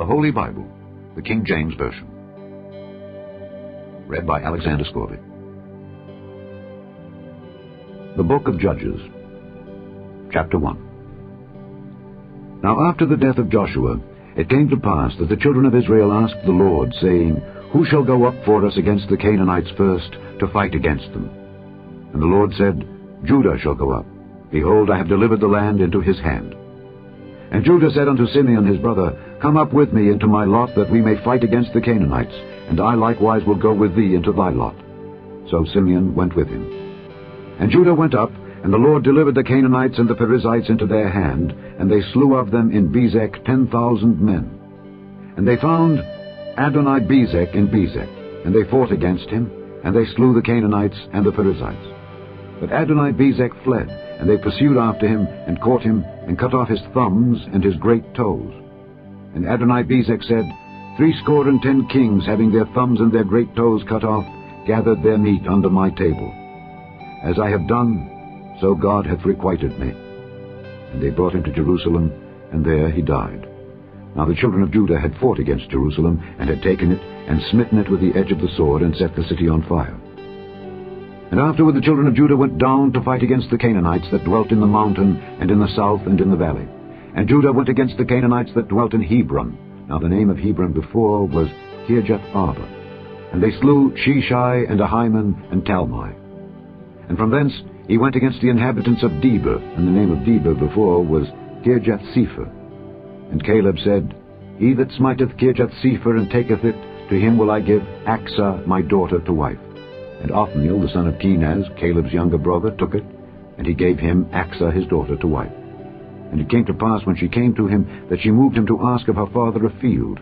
The Holy Bible, the King James Version. Read by Alexander Scorby. The Book of Judges, Chapter 1. Now after the death of Joshua, it came to pass that the children of Israel asked the Lord, saying, Who shall go up for us against the Canaanites first, to fight against them? And the Lord said, Judah shall go up. Behold, I have delivered the land into his hand. And Judah said unto Simeon his brother, Come up with me into my lot, that we may fight against the Canaanites, and I likewise will go with thee into thy lot. So Simeon went with him. And Judah went up, and the Lord delivered the Canaanites and the Perizzites into their hand, and they slew of them in Bezek 10,000 men. And they found Adoni-Bezek in Bezek, and they fought against him, and they slew the Canaanites and the Perizzites. But Adoni-Bezek fled, and they pursued after him, and caught him, and cut off his thumbs and his great toes. And Adoni-Bezek said, 70 kings, having their thumbs and their great toes cut off, gathered their meat under my table. As I have done, so God hath requited me. And they brought him to Jerusalem, and there he died. Now the children of Judah had fought against Jerusalem, and had taken it, and smitten it with the edge of the sword, and set the city on fire. And afterward the children of Judah went down to fight against the Canaanites that dwelt in the mountain, and in the south, and in the valley. And Judah went against the Canaanites that dwelt in Hebron. Now the name of Hebron before was Kirjath-Arba. And they slew Sheshai, and Ahiman, and Talmai. And from thence he went against the inhabitants of Debir, and the name of Debir before was Kirjath-Sepher. And Caleb said, He that smiteth Kirjath-Sepher, and taketh it, to him will I give Achsah my daughter to wife. And Othniel, the son of Kenaz, Caleb's younger brother, took it, and he gave him Achsah his daughter to wife. And it came to pass, when she came to him, that she moved him to ask of her father a field.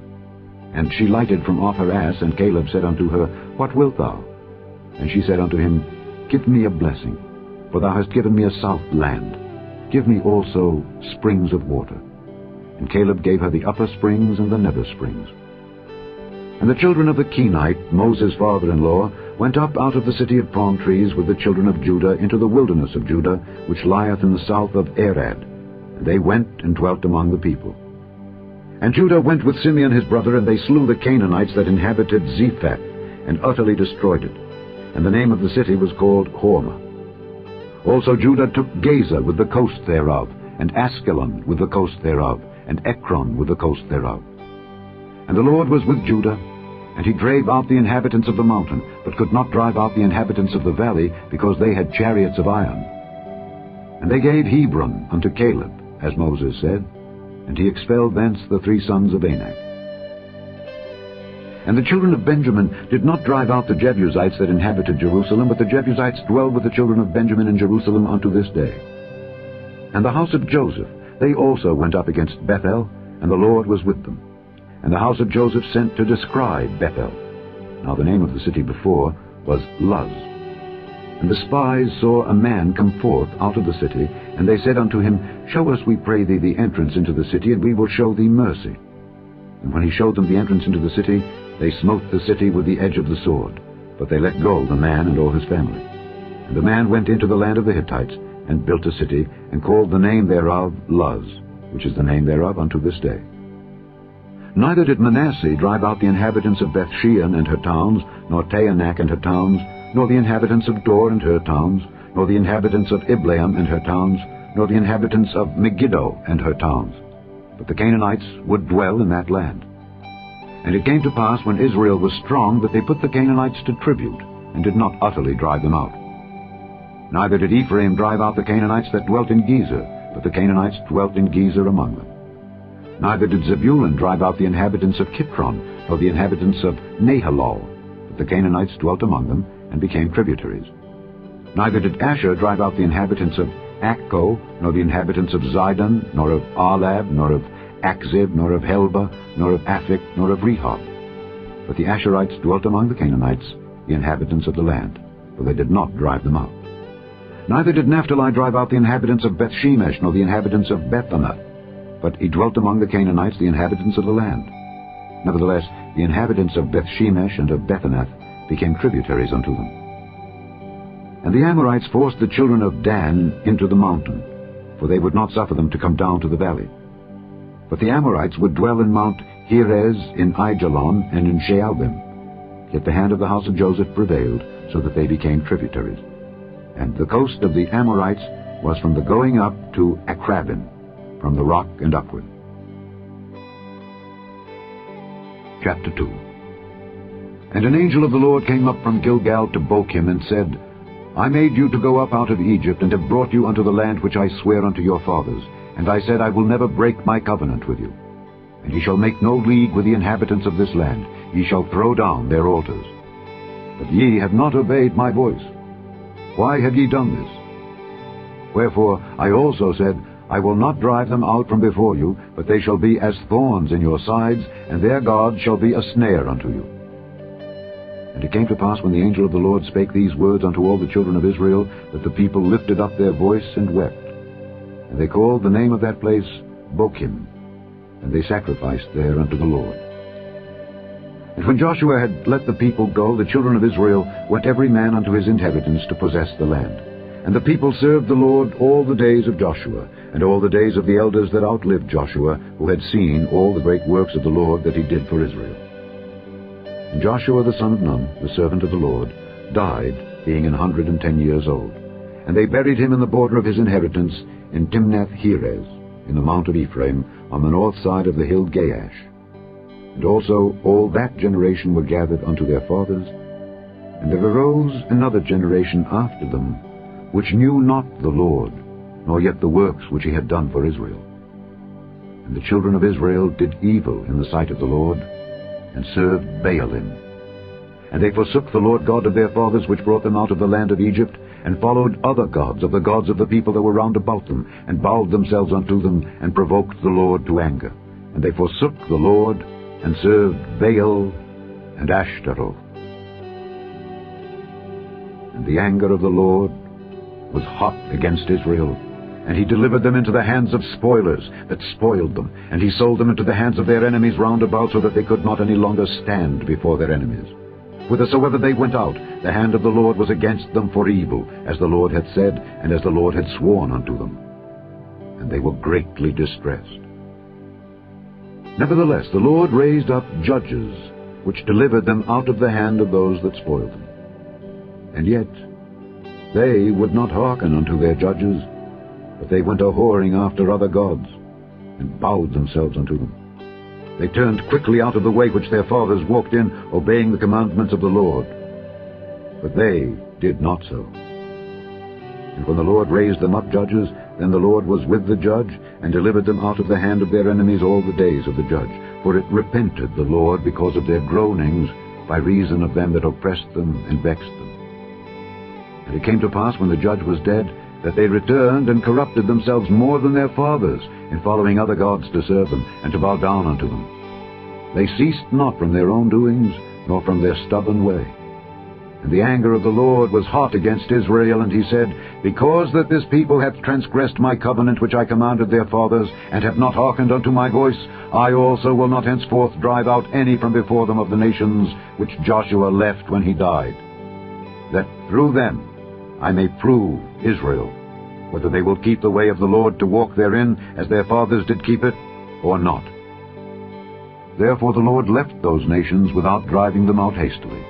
And she lighted from off her ass, and Caleb said unto her, What wilt thou? And she said unto him, Give me a blessing, for thou hast given me a south land. Give me also springs of water. And Caleb gave her the upper springs and the nether springs. And the children of the Kenite, Moses' father-in-law, went up out of the city of palm trees with the children of Judah into the wilderness of Judah, which lieth in the south of Arad. And they went and dwelt among the people. And Judah went with Simeon his brother, and they slew the Canaanites that inhabited Zephath, and utterly destroyed it. And the name of the city was called Hormah. Also Judah took Gaza with the coast thereof, and Askelon with the coast thereof, and Ekron with the coast thereof. And the Lord was with Judah, and he drave out the inhabitants of the mountain, but could not drive out the inhabitants of the valley, because they had chariots of iron. And they gave Hebron unto Caleb, as Moses said, and he expelled thence the 3 sons of Anak. And the children of Benjamin did not drive out the Jebusites that inhabited Jerusalem, but the Jebusites dwell with the children of Benjamin in Jerusalem unto this day. And the house of Joseph, they also went up against Bethel, and the Lord was with them. And the house of Joseph sent to descry Bethel. Now the name of the city before was Luz. And the spies saw a man come forth out of the city, and they said unto him, Show us, we pray thee, the entrance into the city, and we will show thee mercy. And when he showed them the entrance into the city, they smote the city with the edge of the sword. But they let go the man and all his family. And the man went into the land of the Hittites, and built a city, and called the name thereof Luz, which is the name thereof unto this day. Neither did Manasseh drive out the inhabitants of Bethshean and her towns, nor Taanach and her towns, nor the inhabitants of Dor and her towns, nor the inhabitants of Ibleam and her towns, nor the inhabitants of Megiddo and her towns. But the Canaanites would dwell in that land. And it came to pass, when Israel was strong, that they put the Canaanites to tribute, and did not utterly drive them out. Neither did Ephraim drive out the Canaanites that dwelt in Gezer, but the Canaanites dwelt in Gezer among them. Neither did Zebulun drive out the inhabitants of Kitron, nor the inhabitants of Nahalol, but the Canaanites dwelt among them, and became tributaries. Neither did Asher drive out the inhabitants of Akko, nor the inhabitants of Zidon, nor of Arlab, nor of Achzib, nor of Helba, nor of Aphik, nor of Rehob. But the Asherites dwelt among the Canaanites, the inhabitants of the land, for they did not drive them out. Neither did Naphtali drive out the inhabitants of Bethshemesh, nor the inhabitants of Bethanath, but he dwelt among the Canaanites, the inhabitants of the land. Nevertheless, the inhabitants of Bethshemesh and of Bethanath became tributaries unto them. And the Amorites forced the children of Dan into the mountain, for they would not suffer them to come down to the valley. But the Amorites would dwell in Mount Heres in Aijalon and in Shaalbim. Yet the hand of the house of Joseph prevailed, so that they became tributaries. And the coast of the Amorites was from the going up to Akrabim, from the rock and upward. Chapter 2. And an angel of the Lord came up from Gilgal to Bochim, and said, I made you to go up out of Egypt, and have brought you unto the land which I swear unto your fathers. And I said, I will never break my covenant with you. And ye shall make no league with the inhabitants of this land. Ye shall throw down their altars. But ye have not obeyed my voice. Why have ye done this? Wherefore I also said, I will not drive them out from before you, but they shall be as thorns in your sides, and their God shall be a snare unto you. And it came to pass, when the angel of the Lord spake these words unto all the children of Israel, that the people lifted up their voice and wept. And they called the name of that place Bochim, and they sacrificed there unto the Lord. And when Joshua had let the people go, the children of Israel went every man unto his inheritance to possess the land. And the people served the Lord all the days of Joshua, and all the days of the elders that outlived Joshua, who had seen all the great works of the Lord that he did for Israel. And Joshua the son of Nun, the servant of the Lord, died, being 110 years old. And they buried him in the border of his inheritance in Timnath-Heres, in the mount of Ephraim, on the north side of the hill Gaash. And also all that generation were gathered unto their fathers. And there arose another generation after them, which knew not the Lord, nor yet the works which he had done for Israel. And the children of Israel did evil in the sight of the Lord, and served Baalim. And they forsook the Lord God of their fathers, which brought them out of the land of Egypt, and followed other gods of the gods of the people that were round about them, and bowed themselves unto them, and provoked the Lord to anger. And they forsook the Lord, and served Baal and Ashtaroth. And the anger of the Lord was hot against Israel, and he delivered them into the hands of spoilers that spoiled them, and he sold them into the hands of their enemies round about, so that they could not any longer stand before their enemies. Whithersoever they went out, the hand of the Lord was against them for evil, as the Lord had said, and as the Lord had sworn unto them. And they were greatly distressed. Nevertheless, the Lord raised up judges, which delivered them out of the hand of those that spoiled them. And yet they would not hearken unto their judges, but they went a-whoring after other gods, and bowed themselves unto them. They turned quickly out of the way which their fathers walked in, obeying the commandments of the Lord. But they did not so. And when the Lord raised them up judges, then the Lord was with the judge, and delivered them out of the hand of their enemies all the days of the judge. For it repented the Lord because of their groanings, by reason of them that oppressed them and vexed them. And it came to pass, when the judge was dead, that they returned and corrupted themselves more than their fathers, in following other gods to serve them, and to bow down unto them. They ceased not from their own doings, nor from their stubborn way. And the anger of the Lord was hot against Israel, and he said, Because that this people hath transgressed my covenant which I commanded their fathers, and have not hearkened unto my voice, I also will not henceforth drive out any from before them of the nations which Joshua left when he died, that through them I may prove Israel, whether they will keep the way of the Lord to walk therein, as their fathers did keep it, or not. Therefore the Lord left those nations without driving them out hastily,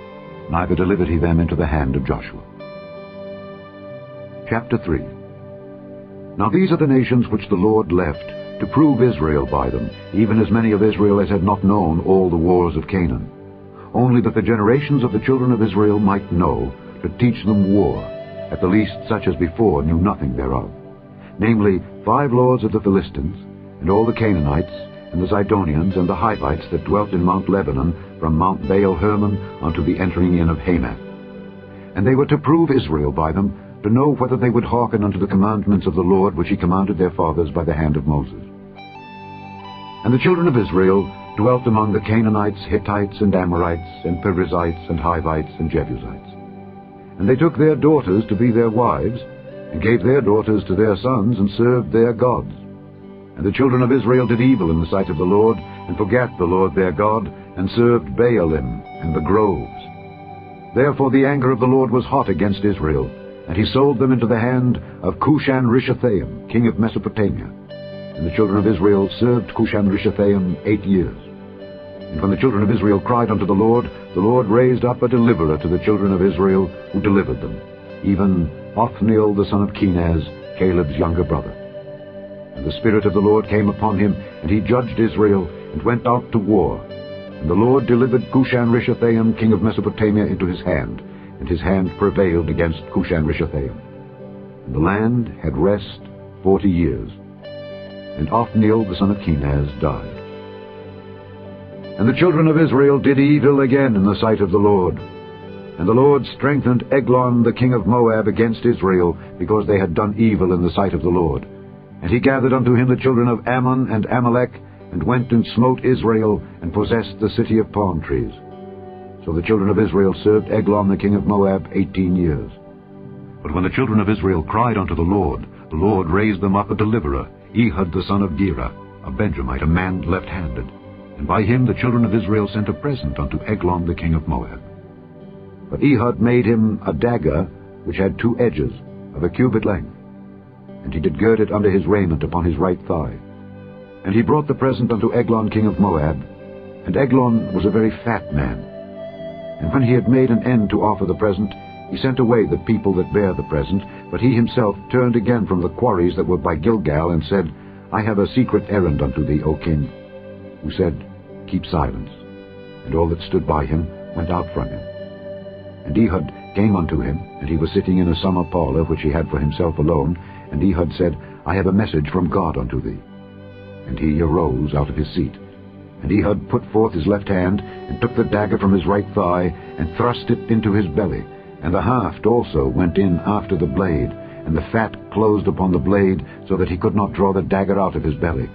neither delivered he them into the hand of Joshua. Chapter 3. Now these are the nations which the Lord left, to prove Israel by them, even as many of Israel as had not known all the wars of Canaan, only that the generations of the children of Israel might know, to teach them war, at the least such as before knew nothing thereof, namely 5 lords of the Philistines, and all the Canaanites, and the Zidonians, and the Hivites that dwelt in Mount Lebanon, from Mount Baal-Hermon unto the entering in of Hamath. And they were to prove Israel by them, to know whether they would hearken unto the commandments of the Lord which he commanded their fathers by the hand of Moses. And the children of Israel dwelt among the Canaanites, Hittites, and Amorites, and Perizzites, and Hivites, and Jebusites. And they took their daughters to be their wives, and gave their daughters to their sons, and served their gods. And the children of Israel did evil in the sight of the Lord, and forgat the Lord their God, and served Baalim and the groves. Therefore the anger of the Lord was hot against Israel, and he sold them into the hand of Cushan-Rishathaim, king of Mesopotamia. And the children of Israel served Cushan-Rishathaim 8 years. And when the children of Israel cried unto the Lord raised up a deliverer to the children of Israel, who delivered them, even Othniel the son of Kenaz, Caleb's younger brother. And the Spirit of the Lord came upon him, and he judged Israel, and went out to war. And the Lord delivered Cushan-Rishathaim, king of Mesopotamia, into his hand, and his hand prevailed against Cushan-Rishathaim. And the land had rest 40 years. And Othniel the son of Kenaz died. And the children of Israel did evil again in the sight of the Lord. And the Lord strengthened Eglon the king of Moab against Israel, because they had done evil in the sight of the Lord. And he gathered unto him the children of Ammon and Amalek, and went and smote Israel, and possessed the city of palm trees. So the children of Israel served Eglon the king of Moab 18 years. But when the children of Israel cried unto the Lord raised them up a deliverer, Ehud the son of Gera, a Benjamite, a man left-handed. And by him the children of Israel sent a present unto Eglon the king of Moab. But Ehud made him a dagger which had 2 edges, of a cubit length. And he did gird it under his raiment upon his right thigh. And he brought the present unto Eglon king of Moab. And Eglon was a very fat man. And when he had made an end to offer the present, he sent away the people that bare the present, but he himself turned again from the quarries that were by Gilgal, and said, I have a secret errand unto thee, O king. Who said, Keep silence. And all that stood by him went out from him. And Ehud came unto him, and he was sitting in a summer parlour which he had for himself alone. And Ehud said, I have a message from God unto thee. And he arose out of his seat. And Ehud put forth his left hand, and took the dagger from his right thigh, and thrust it into his belly. And the haft also went in after the blade, and the fat closed upon the blade, so that he could not draw the dagger out of his belly.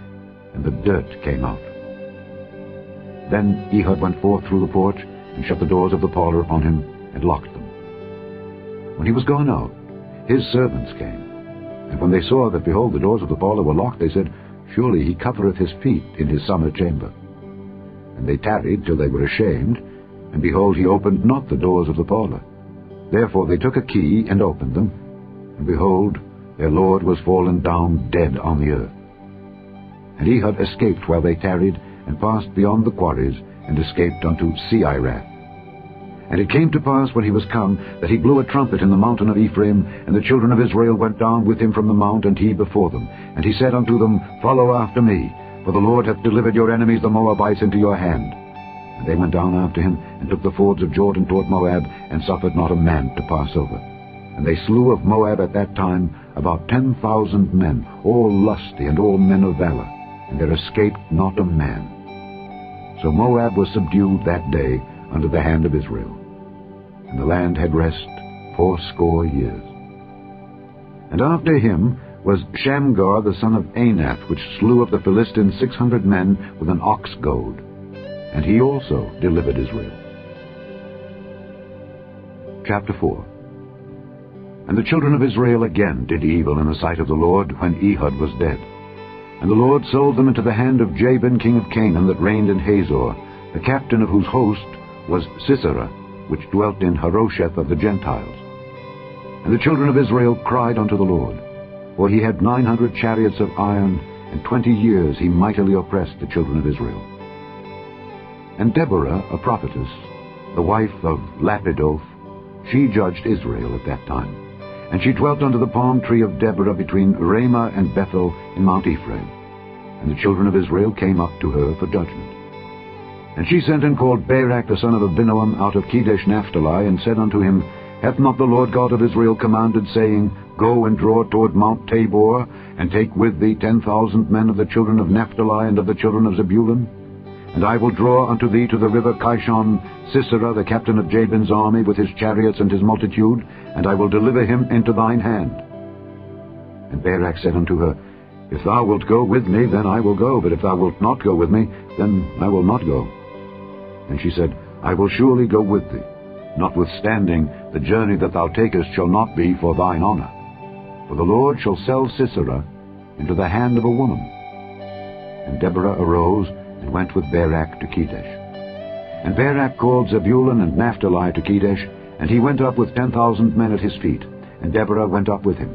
And the dirt came out. Then Ehud went forth through the porch, and shut the doors of the parlour upon him, and locked them. When he was gone out, his servants came. And when they saw that, behold, the doors of the parlour were locked, they said, Surely he covereth his feet in his summer chamber. And they tarried till they were ashamed, and behold, he opened not the doors of the parlour. Therefore they took a key, and opened them, and behold, their lord was fallen down dead on the earth. And Ehud escaped while they tarried, and passed beyond the quarries, and escaped unto Seirath. And it came to pass, when he was come, that he blew a trumpet in the mountain of Ephraim, and the children of Israel went down with him from the mount, and he before them. And he said unto them, Follow after me, for the Lord hath delivered your enemies the Moabites into your hand. And they went down after him, and took the fords of Jordan toward Moab, and suffered not a man to pass over. And they slew of Moab at that time about 10,000 men, all lusty and all men of valor, and there escaped not a man. So Moab was subdued that day under the hand of Israel. And the land had rest 80 years. And after him was Shamgar the son of Anath, which slew of the Philistines 600 men with an ox goad. And he also delivered Israel. Chapter 4. And the children of Israel again did evil in the sight of the Lord, when Ehud was dead. And the Lord sold them into the hand of Jabin king of Canaan, that reigned in Hazor, the captain of whose host was Sisera, which dwelt in Harosheth of the Gentiles. And the children of Israel cried unto the Lord, for he had 900 chariots of iron, and 20 years he mightily oppressed the children of Israel. And Deborah, a prophetess, the wife of Lapidoth, she judged Israel at that time. And she dwelt under the palm tree of Deborah between Ramah and Bethel in Mount Ephraim. And the children of Israel came up to her for judgment. And she sent and called Barak the son of Abinoam out of Kedesh Naphtali, and said unto him, Hath not the Lord God of Israel commanded, saying, Go and draw toward Mount Tabor, and take with thee 10,000 men of the children of Naphtali and of the children of Zebulun? And I will draw unto thee to the river Kishon Sisera, the captain of Jabin's army, with his chariots and his multitude, and I will deliver him into thine hand. And Barak said unto her, If thou wilt go with me, then I will go, but if thou wilt not go with me, then I will not go. And she said, I will surely go with thee. Notwithstanding, the journey that thou takest shall not be for thine honor. For the Lord shall sell Sisera into the hand of a woman. And Deborah arose, and went with Barak to Kedesh. And Barak called Zebulun and Naphtali to Kedesh, and he went up with 10,000 men at his feet, and Deborah went up with him.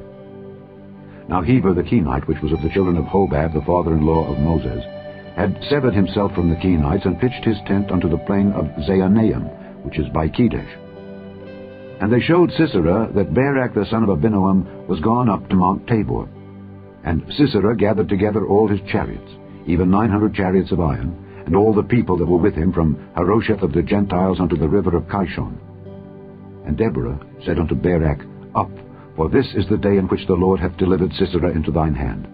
Now Heber the Kenite, which was of the children of Hobab, the father-in-law of Moses, had severed himself from the Kenites, and pitched his tent unto the plain of Zaanaim, which is by Kedesh. And they showed Sisera that Barak the son of Abinoam was gone up to Mount Tabor. And Sisera gathered together all his chariots, even 900 chariots of iron, and all the people that were with him from Harosheth of the Gentiles unto the river of Kishon. And Deborah said unto Barak, Up, for this is the day in which the Lord hath delivered Sisera into thine hand.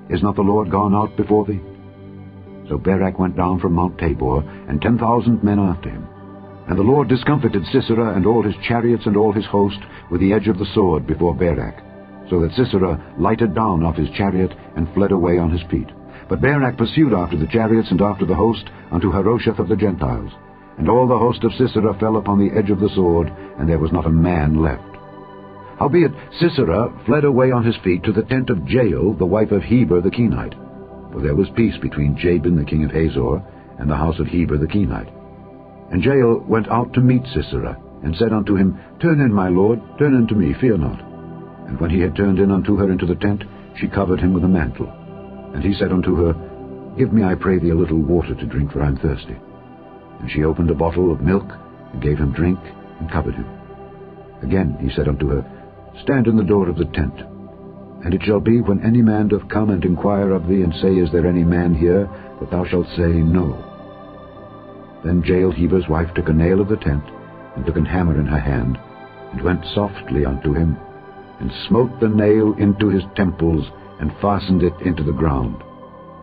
Is not the Lord gone out before thee? So Barak went down from Mount Tabor, and 10,000 men after him. And the Lord discomfited Sisera and all his chariots and all his host with the edge of the sword before Barak, so that Sisera lighted down off his chariot and fled away on his feet. But Barak pursued after the chariots and after the host unto Harosheth of the Gentiles. And all the host of Sisera fell upon the edge of the sword, and there was not a man left. Howbeit Sisera fled away on his feet to the tent of Jael, the wife of Heber the Kenite. For there was peace between Jabin the king of Hazor and the house of Heber the Kenite. And Jael went out to meet Sisera, and said unto him, Turn in, my lord, turn in to me, fear not. And when he had turned in unto her into the tent, she covered him with a mantle. And he said unto her, Give me, I pray thee, a little water to drink, for I am thirsty. And she opened a bottle of milk, and gave him drink, and covered him. Again he said unto her, Stand in the door of the tent. And it shall be, when any man doth come and inquire of thee, and say, Is there any man here? That thou shalt say, No. Then Jael Heber's wife took a nail of the tent, and took an hammer in her hand, and went softly unto him, and smote the nail into his temples, and fastened it into the ground,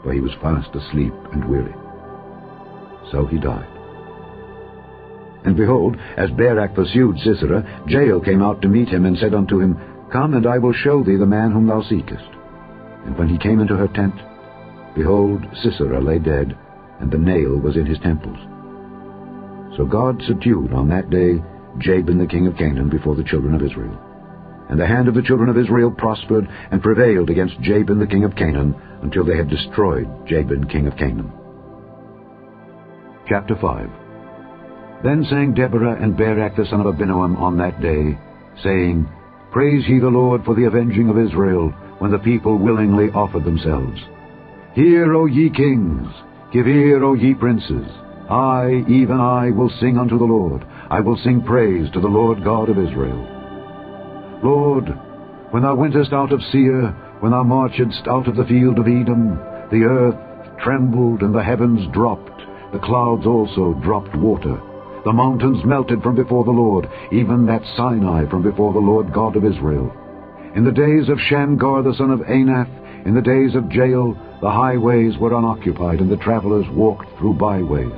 for he was fast asleep and weary. So he died. And behold, as Barak pursued Sisera, Jael came out to meet him, and said unto him, Come, and I will show thee the man whom thou seekest. And when he came into her tent, behold, Sisera lay dead, and the nail was in his temples. So God subdued on that day Jabin the king of Canaan before the children of Israel. And the hand of the children of Israel prospered, and prevailed against Jabin the king of Canaan, until they had destroyed Jabin king of Canaan. Chapter 5. Then sang Deborah and Barak the son of Abinoam on that day, saying, Praise ye the Lord for the avenging of Israel, when the people willingly offered themselves. Hear, O ye kings, give ear, O ye princes. I, even I, will sing unto the Lord. I will sing praise to the Lord God of Israel. Lord, when thou wentest out of Seir, when thou marchedst out of the field of Edom, the earth trembled, and the heavens dropped, the clouds also dropped water. The mountains melted from before the Lord, even that Sinai from before the Lord God of Israel. In the days of Shamgar the son of Anath, in the days of Jael, the highways were unoccupied, and the travelers walked through byways.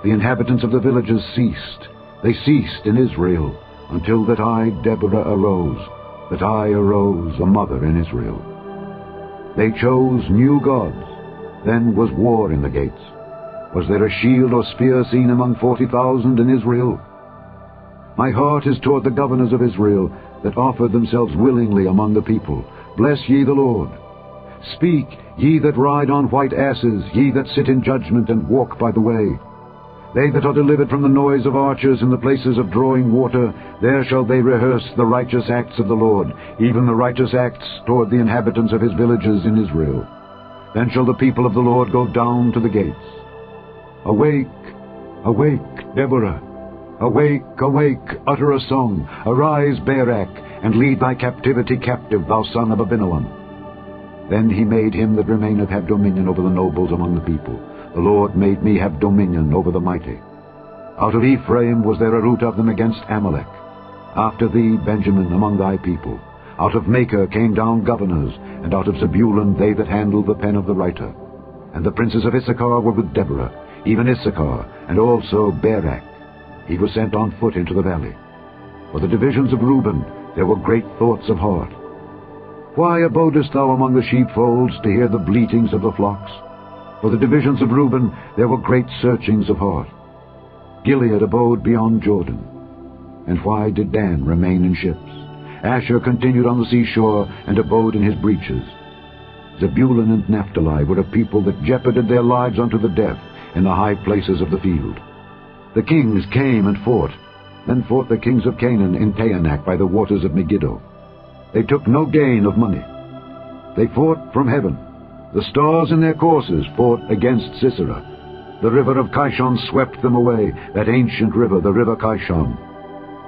The inhabitants of the villages ceased. They ceased in Israel, until that I, Deborah, arose, that I arose a mother in Israel. They chose new gods. Then was war in the gates. Was there a shield or spear seen among 40,000 in Israel? My heart is toward the governors of Israel, that offered themselves willingly among the people. Bless ye the Lord. Speak, ye that ride on white asses, ye that sit in judgment and walk by the way. They that are delivered from the noise of archers in the places of drawing water, there shall they rehearse the righteous acts of the Lord, even the righteous acts toward the inhabitants of his villages in Israel. Then shall the people of the Lord go down to the gates. Awake, awake, Deborah. Awake, awake, utter a song. Arise, Barak, and lead thy captivity captive, thou son of Abinoam. Then he made him that remaineth have dominion over the nobles among the people. The Lord made me have dominion over the mighty. Out of Ephraim was there a root of them against Amalek. After thee, Benjamin, among thy people. Out of Machir came down governors, and out of Zebulun they that handled the pen of the writer. And the princes of Issachar were with Deborah, even Issachar, and also Barak. He was sent on foot into the valley. For the divisions of Reuben there were great thoughts of heart. Why abodest thou among the sheepfolds to hear the bleatings of the flocks? For the divisions of Reuben there were great searchings of heart. Gilead abode beyond Jordan. And why did Dan remain in ships? Asher continued on the seashore, and abode in his breaches. Zebulun and Naphtali were a people that jeoparded their lives unto the death in the high places of the field. The kings came and fought. Then fought the kings of Canaan in Taanach by the waters of Megiddo. They took no gain of money. They fought from heaven. The stars in their courses fought against Sisera. The river of Kishon swept them away, that ancient river, the river Kishon.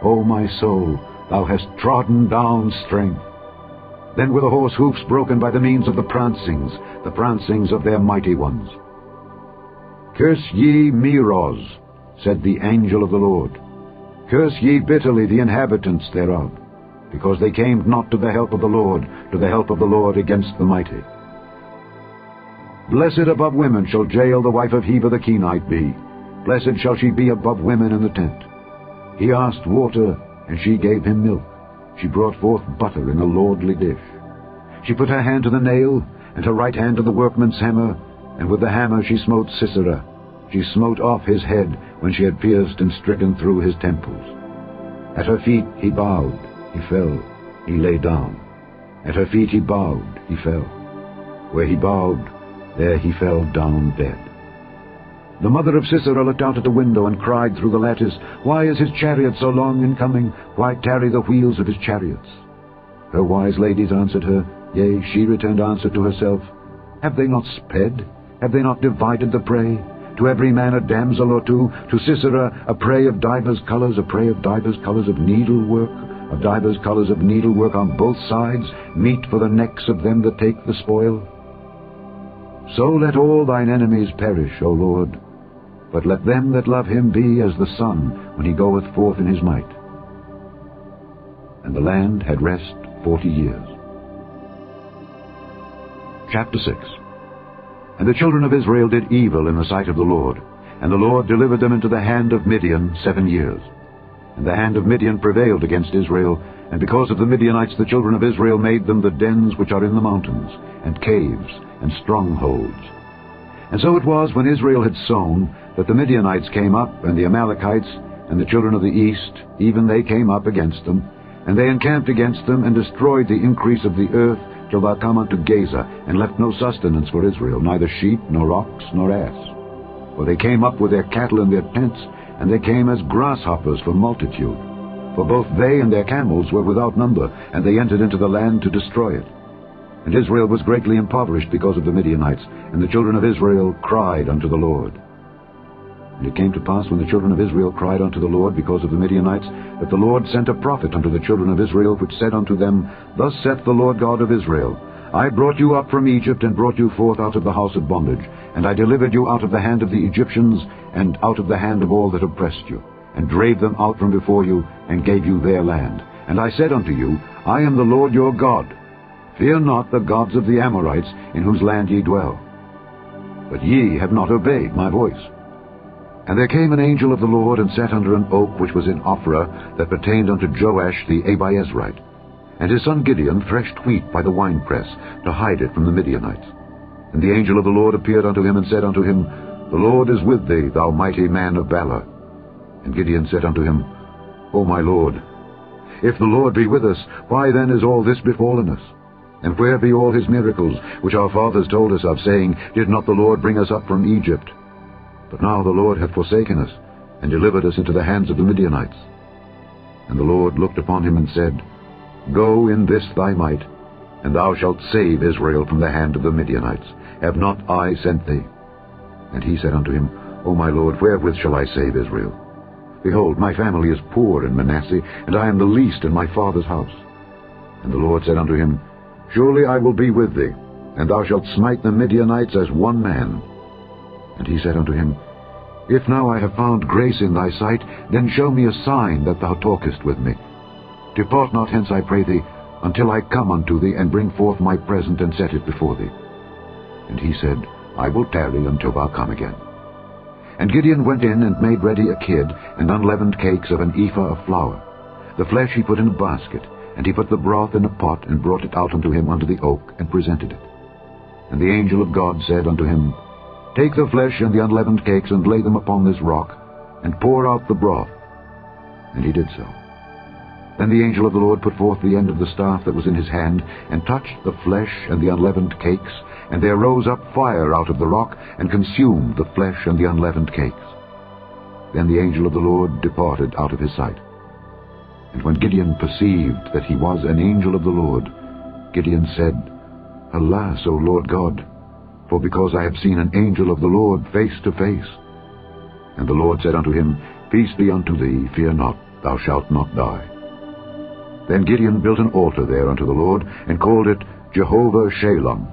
O my soul, thou hast trodden down strength. Then were the horse hoofs broken by the means of the prancings of their mighty ones. Curse ye Meroz, said the angel of the Lord. Curse ye bitterly the inhabitants thereof, because they came not to the help of the Lord, against the mighty. Blessed above women shall Jael the wife of Heber the Kenite be. Blessed shall she be above women in the tent. He asked water, and she gave him milk. She brought forth butter in a lordly dish. She put her hand to the nail, and her right hand to the workman's hammer, and with the hammer she smote Sisera. She smote off his head when she had pierced and stricken through his temples. At her feet he bowed, he fell, he lay down. At her feet he bowed, he fell. Where he bowed, there he fell down dead. The mother of Sisera looked out at the window and cried through the lattice, Why is his chariot so long in coming? Why tarry the wheels of his chariots? Her wise ladies answered her, Yea, she returned answer to herself, Have they not sped? Have they not divided the prey? To every man a damsel or two, to Sisera a prey of divers colours, a prey of divers colours of needlework, on both sides, meat for the necks of them that take the spoil. So let all thine enemies perish, O Lord, but let them that love him be as the sun when he goeth forth in his might. And the land had rest 40 years. Chapter 6. And the children of Israel did evil in the sight of the Lord, and the Lord delivered them into the hand of Midian 7 years. And the hand of Midian prevailed against Israel, and because of the Midianites the children of Israel made them the dens which are in the mountains, and caves, and strongholds. And so it was, when Israel had sown, that the Midianites came up, and the Amalekites, and the children of the east, even they came up against them, and they encamped against them, and destroyed the increase of the earth, till thou come unto Gaza, and left no sustenance for Israel, neither sheep, nor ox, nor ass. For they came up with their cattle and their tents, and they came as grasshoppers for multitude. For both they and their camels were without number, and they entered into the land to destroy it. And Israel was greatly impoverished because of the Midianites, and the children of Israel cried unto the Lord. And it came to pass, when the children of Israel cried unto the Lord because of the Midianites, that the Lord sent a prophet unto the children of Israel, which said unto them, Thus saith the Lord God of Israel, I brought you up from Egypt, and brought you forth out of the house of bondage, and I delivered you out of the hand of the Egyptians, and out of the hand of all that oppressed you, and drave them out from before you, and gave you their land. And I said unto you, I am the Lord your God. Fear not the gods of the Amorites, in whose land ye dwell. But ye have not obeyed my voice. And there came an angel of the Lord, and sat under an oak which was in Ophrah, that pertained unto Joash the Abiezrite. And his son Gideon threshed wheat by the winepress, to hide it from the Midianites. And the angel of the Lord appeared unto him, and said unto him, The Lord is with thee, thou mighty man of valor. And Gideon said unto him, O my Lord, if the Lord be with us, why then is all this befallen us? And where be all his miracles, which our fathers told us of, saying, Did not the Lord bring us up from Egypt? But now the Lord hath forsaken us, and delivered us into the hands of the Midianites. And the Lord looked upon him, and said, Go in this thy might, and thou shalt save Israel from the hand of the Midianites. Have not I sent thee? And he said unto him, O my Lord, wherewith shall I save Israel? Behold, my family is poor in Manasseh, and I am the least in my father's house. And the Lord said unto him, Surely I will be with thee, and thou shalt smite the Midianites as one man. And he said unto him, If now I have found grace in thy sight, then show me a sign that thou talkest with me. Depart not hence, I pray thee, until I come unto thee, and bring forth my present, and set it before thee. And he said, I will tarry until thou come again. And Gideon went in, and made ready a kid, and unleavened cakes of an ephah of flour. The flesh he put in a basket, and he put the broth in a pot, and brought it out unto him unto the oak, and presented it. And the angel of God said unto him, Take the flesh and the unleavened cakes, and lay them upon this rock, and pour out the broth. And he did so. Then the angel of the Lord put forth the end of the staff that was in his hand, and touched the flesh and the unleavened cakes, and there rose up fire out of the rock, and consumed the flesh and the unleavened cakes. Then the angel of the Lord departed out of his sight. And when Gideon perceived that he was an angel of the Lord, Gideon said, Alas, O Lord God, for because I have seen an angel of the Lord face to face. And the Lord said unto him, Peace be unto thee, fear not, thou shalt not die. Then Gideon built an altar there unto the Lord, and called it Jehovah Shalom.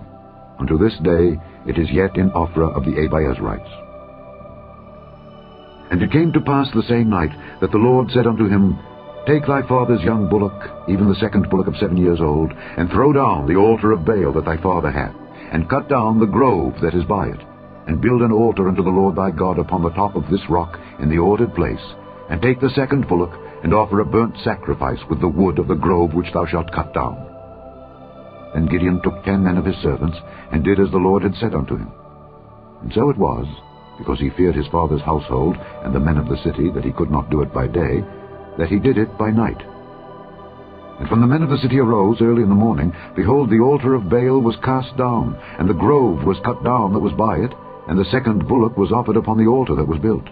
Unto this day it is yet in Ophrah of the Abiezrites. And it came to pass the same night that the Lord said unto him, Take thy father's young bullock, even the second bullock of 7 years old, and throw down the altar of Baal that thy father hath, and cut down the grove that is by it, and build an altar unto the Lord thy God upon the top of this rock in the ordered place, and take the second bullock, and offer a burnt sacrifice with the wood of the grove which thou shalt cut down. Then Gideon took 10 men of his servants, and did as the Lord had said unto him. And so it was, because he feared his father's household and the men of the city, that he could not do it by day, that he did it by night. And when the men of the city arose early in the morning, behold, the altar of Baal was cast down, and the grove was cut down that was by it, and the second bullock was offered upon the altar that was built.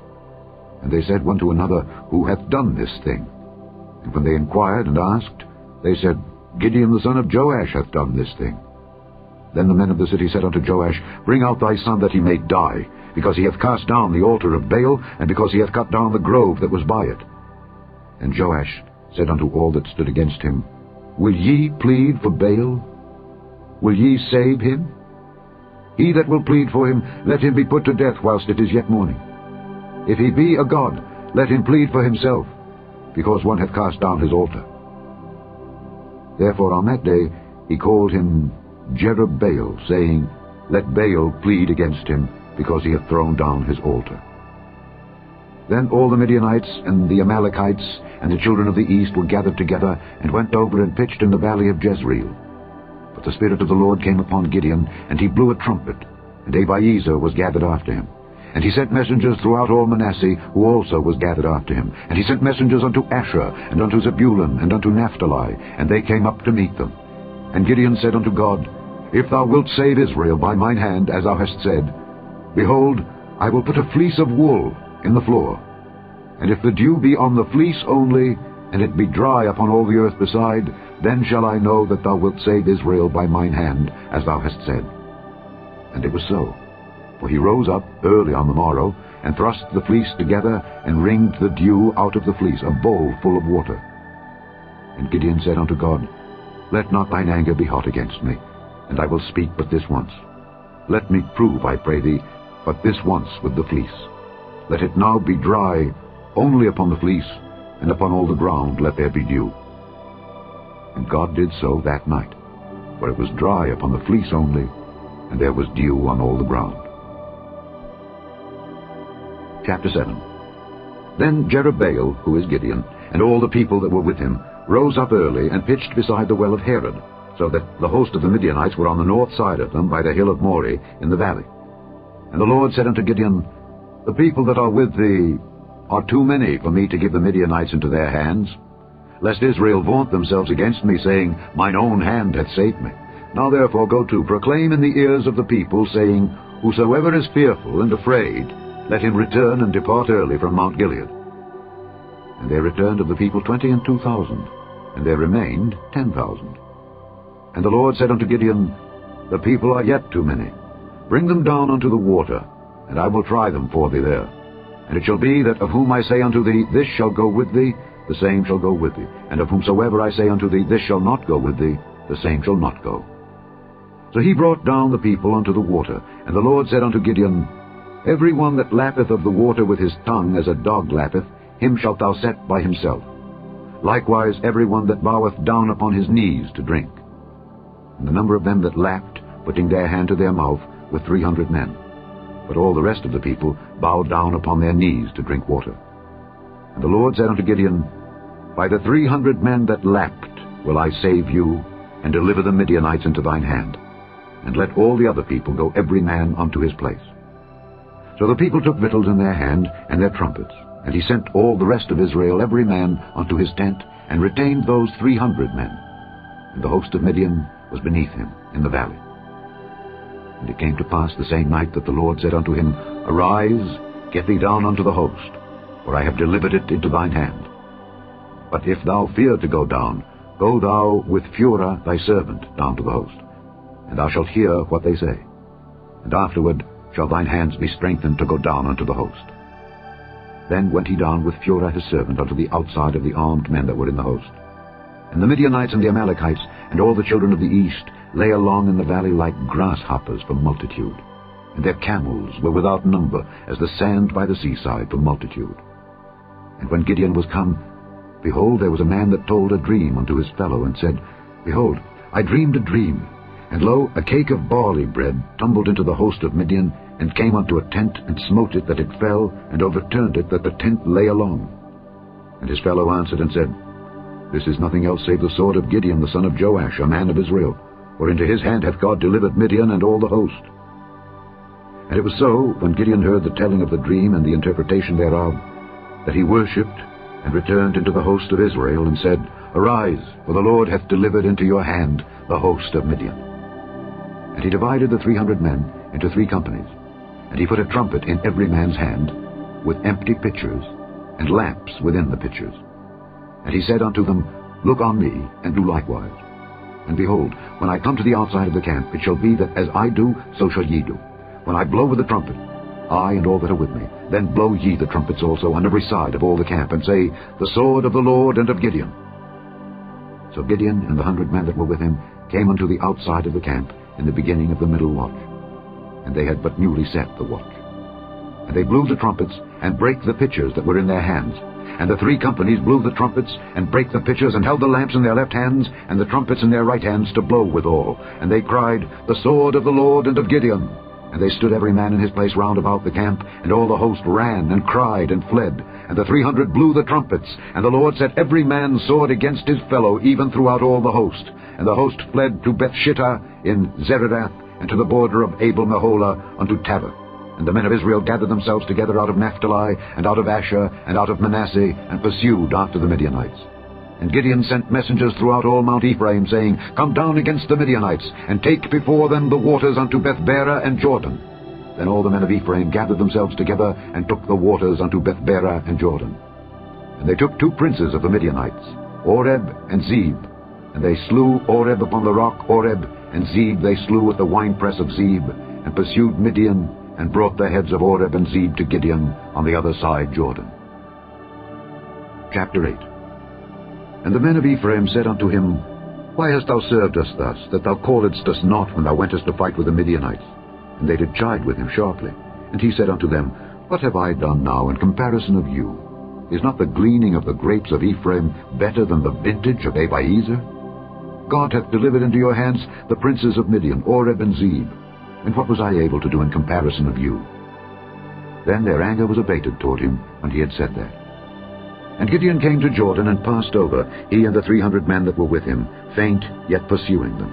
And they said one to another, Who hath done this thing? And when they inquired and asked, they said, Gideon the son of Joash hath done this thing. Then the men of the city said unto Joash, Bring out thy son that he may die, because he hath cast down the altar of Baal, and because he hath cut down the grove that was by it. And Joash said unto all that stood against him, Will ye plead for Baal? Will ye save him? He that will plead for him, let him be put to death whilst it is yet morning. If he be a god, let him plead for himself, because one hath cast down his altar. Therefore on that day he called him Jerubbaal, saying, Let Baal plead against him, because he hath thrown down his altar. Then all the Midianites and the Amalekites and the children of the east were gathered together, and went over and pitched in the valley of Jezreel. But the Spirit of the Lord came upon Gideon, and he blew a trumpet, and Abiezer was gathered after him. And he sent messengers throughout all Manasseh, who also was gathered after him. And he sent messengers unto Asher, and unto Zebulun, and unto Naphtali, and they came up to meet them. And Gideon said unto God, If thou wilt save Israel by mine hand, as thou hast said, behold, I will put a fleece of wool in the floor. And if the dew be on the fleece only, and it be dry upon all the earth beside, then shall I know that thou wilt save Israel by mine hand, as thou hast said. And it was so. For he rose up early on the morrow, and thrust the fleece together, and wringed the dew out of the fleece, a bowl full of water. And Gideon said unto God, Let not thine anger be hot against me, and I will speak but this once. Let me prove, I pray thee, but this once with the fleece. Let it now be dry only upon the fleece, and upon all the ground let there be dew. And God did so that night, for it was dry upon the fleece only, and there was dew on all the ground. Chapter 7. Then Jerubbaal, who is Gideon, and all the people that were with him, rose up early, and pitched beside the well of Herod, so that the host of the Midianites were on the north side of them, by the hill of Moreh, in the valley. And the Lord said unto Gideon, The people that are with thee are too many for me to give the Midianites into their hands, lest Israel vaunt themselves against me, saying, Mine own hand hath saved me. Now therefore go to, proclaim in the ears of the people, saying, Whosoever is fearful and afraid, let him return and depart early from Mount Gilead. And there returned of the people 22,000, and there remained 10,000. And the Lord said unto Gideon, The people are yet too many. Bring them down unto the water, and I will try them for thee there. And it shall be that of whom I say unto thee, This shall go with thee, the same shall go with thee. And of whomsoever I say unto thee, This shall not go with thee, the same shall not go. So he brought down the people unto the water. And the Lord said unto Gideon, Every one that lappeth of the water with his tongue, as a dog lappeth, him shalt thou set by himself. Likewise every one that boweth down upon his knees to drink. And the number of them that lapped, putting their hand to their mouth, were 300 men. But all the rest of the people bowed down upon their knees to drink water. And the Lord said unto Gideon, By the 300 men that lapped will I save you, and deliver the Midianites into thine hand. And let all the other people go every man unto his place. So the people took victuals in their hand, and their trumpets. And he sent all the rest of Israel every man unto his tent, and retained those 300 men. And the host of Midian was beneath him in the valley. And it came to pass the same night that the Lord said unto him, Arise, get thee down unto the host, for I have delivered it into thine hand. But if thou fear to go down, go thou with Phurah thy servant down to the host, and thou shalt hear what they say. and afterward shall thine hands be strengthened to go down unto the host. Then went he down with Phurah his servant unto the outside of the armed men that were in the host. And the Midianites and the Amalekites and all the children of the east lay along in the valley like grasshoppers for multitude, and their camels were without number as the sand by the seaside for multitude. And when Gideon was come, behold, there was a man that told a dream unto his fellow, and said, Behold, I dreamed a dream, and lo, a cake of barley bread tumbled into the host of Midian, and came unto a tent, and smote it that it fell, and overturned it that the tent lay along. And his fellow answered and said, This is nothing else save the sword of Gideon the son of Joash, a man of Israel, for into his hand hath God delivered Midian and all the host. And it was so, when Gideon heard the telling of the dream and the interpretation thereof, that he worshipped, and returned into the host of Israel, and said, Arise, for the Lord hath delivered into your hand the host of Midian. And he divided the 300 men into 3 companies, and he put a trumpet in every man's hand, with empty pitchers, and lamps within the pitchers. And he said unto them, Look on me, and do likewise. And behold, when I come to the outside of the camp, it shall be that as I do, so shall ye do. When I blow with the trumpet, I and all that are with me, then blow ye the trumpets also on every side of all the camp, and say, The sword of the Lord and of Gideon. So Gideon and the 100 men that were with him came unto the outside of the camp in the beginning of the middle watch. And they had but newly set the watch. And they blew the trumpets, and brake the pitchers that were in their hands. And the 3 companies blew the trumpets, and brake the pitchers, and held the lamps in their left hands, and the trumpets in their right hands to blow withal. And they cried, The sword of the Lord and of Gideon. And they stood every man in his place round about the camp, and all the host ran, and cried, and fled. And the 300 blew the trumpets, and the Lord set every man's sword against his fellow, even throughout all the host. And the host fled to Bethshittah in Zererath, and to the border of Abel-Meholah unto Tabor. And the men of Israel gathered themselves together out of Naphtali, and out of Asher, and out of Manasseh, and pursued after the Midianites. And Gideon sent messengers throughout all Mount Ephraim, saying, Come down against the Midianites, and take before them the waters unto Bethbara and Jordan. Then all the men of Ephraim gathered themselves together, and took the waters unto Bethbara and Jordan. And they took 2 princes of the Midianites, Oreb and Zeb. And they slew Oreb upon the rock Oreb, and Zeb they slew at the winepress of Zeb, and pursued Midian, and brought the heads of Oreb and Zeb to Gideon on the other side Jordan. Chapter 8. And the men of Ephraim said unto him, Why hast thou served us thus, that thou calledst us not when thou wentest to fight with the Midianites? And they did chide with him sharply. And he said unto them, What have I done now in comparison of you? Is not the gleaning of the grapes of Ephraim better than the vintage of Abiezer? God hath delivered into your hands the princes of Midian, Oreb and Zeb. And what was I able to do in comparison of you? Then their anger was abated toward him when he had said that. And Gideon came to Jordan, and passed over, he and the 300 men that were with him, faint, yet pursuing them.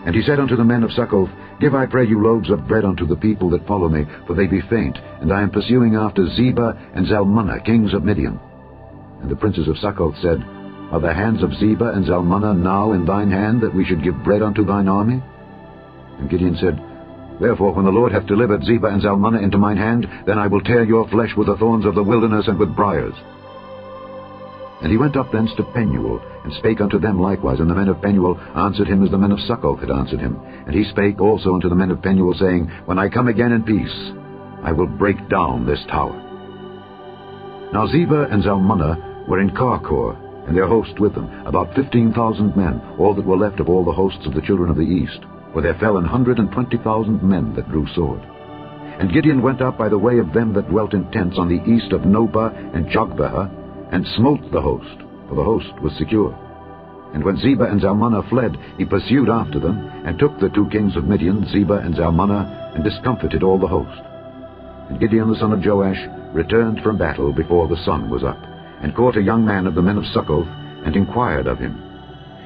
And he said unto the men of Succoth, Give, I pray you, loaves of bread unto the people that follow me, for they be faint, and I am pursuing after Zebah and Zalmunna, kings of Midian. And the princes of Succoth said, Are the hands of Zebah and Zalmunna now in thine hand, that we should give bread unto thine army? And Gideon said, Therefore, when the Lord hath delivered Zebah and Zalmunna into mine hand, then I will tear your flesh with the thorns of the wilderness and with briars. And he went up thence to Penuel, and spake unto them likewise. And the men of Penuel answered him as the men of Succoth had answered him. And he spake also unto the men of Penuel, saying, When I come again in peace, I will break down this tower. Now Zebah and Zalmunna were in Karkor, and their host with them, about 15,000 men, all that were left of all the hosts of the children of the east. For there fell 120,000 men that drew sword. And Gideon went up by the way of them that dwelt in tents on the east of Nobah and Jogbehah, and smote the host, for the host was secure. And when Zebah and Zalmunna fled, he pursued after them, and took the 2 kings of Midian, Zebah and Zalmunna, and discomfited all the host. And Gideon the son of Joash returned from battle before the sun was up, and caught a young man of the men of Succoth, and inquired of him.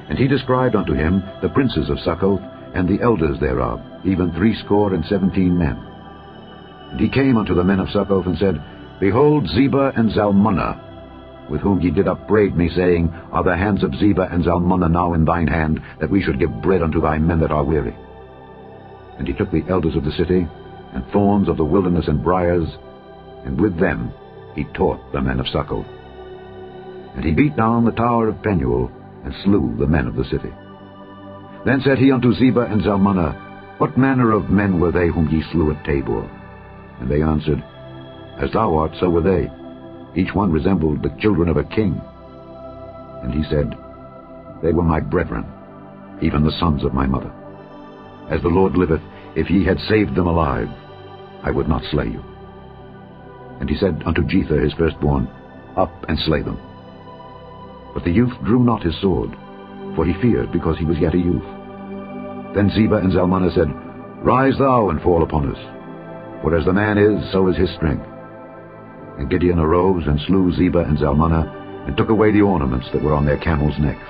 And he described unto him the princes of Succoth, and the elders thereof, even 17 men. And he came unto the men of Succoth, and said, Behold Zebah and Zalmunna, with whom ye did upbraid me, saying, Are the hands of Zebah and Zalmunna now in thine hand, that we should give bread unto thy men that are weary? And he took the elders of the city, and thorns of the wilderness and briars, and with them he taught the men of Succoth. And he beat down the tower of Penuel, and slew the men of the city. Then said he unto Zebah and Zalmunna, What manner of men were they whom ye slew at Tabor? And they answered, As thou art, so were they. Each one resembled the children of a king. And he said, They were my brethren, even the sons of my mother. As the Lord liveth, if ye had saved them alive, I would not slay you. And he said unto Jether his firstborn, Up and slay them. But the youth drew not his sword, for he feared, because he was yet a youth. Then Zebah and Zalmunna said, Rise thou and fall upon us, for as the man is, so is his strength. And Gideon arose and slew Zebah and Zalmunna, and took away the ornaments that were on their camels' necks.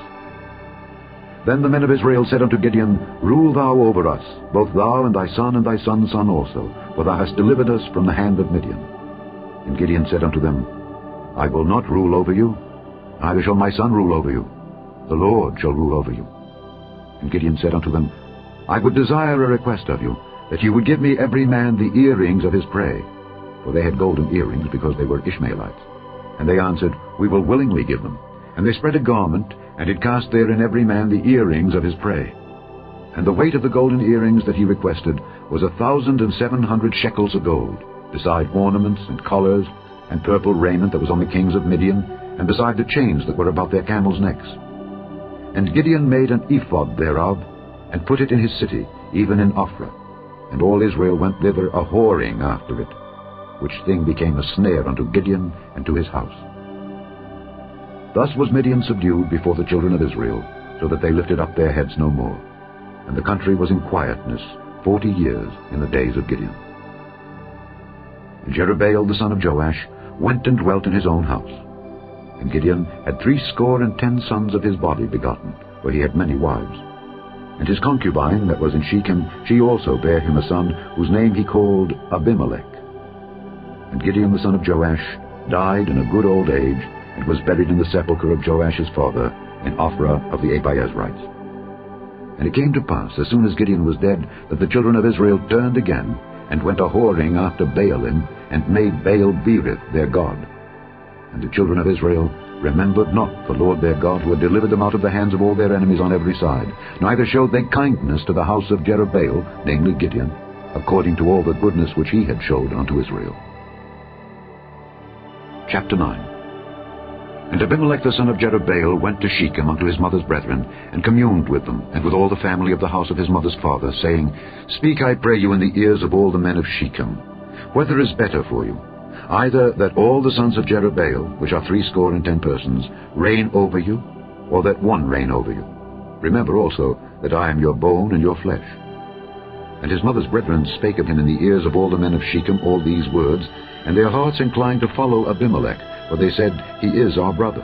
Then the men of Israel said unto Gideon, Rule thou over us, both thou and thy son and thy son's son also, for thou hast delivered us from the hand of Midian. And Gideon said unto them, I will not rule over you, neither shall my son rule over you. The Lord shall rule over you. And Gideon said unto them, I would desire a request of you, that you would give me every man the earrings of his prey. For they had golden earrings, because they were Ishmaelites. And they answered, We will willingly give them. And they spread a garment, and did cast therein every man the earrings of his prey. And the weight of the golden earrings that he requested was 1,700 shekels of gold, beside ornaments and collars, and purple raiment that was on the kings of Midian, and beside the chains that were about their camels' necks. And Gideon made an ephod thereof, and put it in his city, even in Ophrah. And all Israel went thither a-whoring after it, which thing became a snare unto Gideon and to his house. Thus was Midian subdued before the children of Israel, so that they lifted up their heads no more. And the country was in quietness 40 years in the days of Gideon. And Jerubbaal the son of Joash went and dwelt in his own house. And Gideon had 70 sons of his body begotten, for he had many wives. And his concubine that was in Shechem, she also bare him a son, whose name he called Abimelech. And Gideon the son of Joash died in a good old age, and was buried in the sepulchre of Joash his father, in Ophrah of the Abiezrites. And it came to pass, as soon as Gideon was dead, that the children of Israel turned again, and went a-whoring after Baalim, and made Baal-berith their god. And the children of Israel remembered not the Lord their God, who had delivered them out of the hands of all their enemies on every side, neither showed they kindness to the house of Jerubbaal, namely Gideon, according to all the goodness which he had showed unto Israel. Chapter 9. And Abimelech the son of Jerubbaal went to Shechem unto his mother's brethren, and communed with them, and with all the family of the house of his mother's father, saying, Speak, I pray you, in the ears of all the men of Shechem, whether is better for you, either that all the sons of Jerubbaal, which are 70 persons, reign over you, or that one reign over you. Remember also that I am your bone and your flesh. And his mother's brethren spake of him in the ears of all the men of Shechem all these words, and their hearts inclined to follow Abimelech, for they said, He is our brother.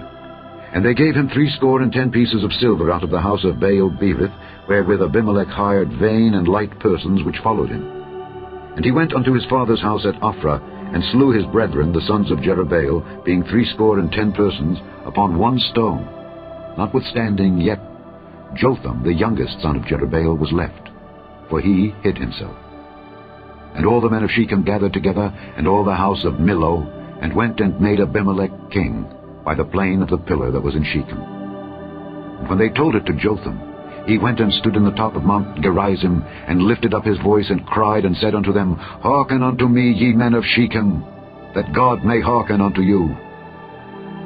And they gave him 70 pieces of silver out of the house of Baal-berith, wherewith Abimelech hired vain and light persons which followed him. And he went unto his father's house at Ophrah, and slew his brethren, the sons of Jerubbaal, being 70 persons, upon one stone. Notwithstanding, yet Jotham, the youngest son of Jerubbaal, was left, for he hid himself. And all the men of Shechem gathered together, and all the house of Millo, and went and made Abimelech king, by the plain of the pillar that was in Shechem. And when they told it to Jotham, he went and stood in the top of Mount Gerizim, and lifted up his voice, and cried, and said unto them, Hearken unto me, ye men of Shechem, that God may hearken unto you.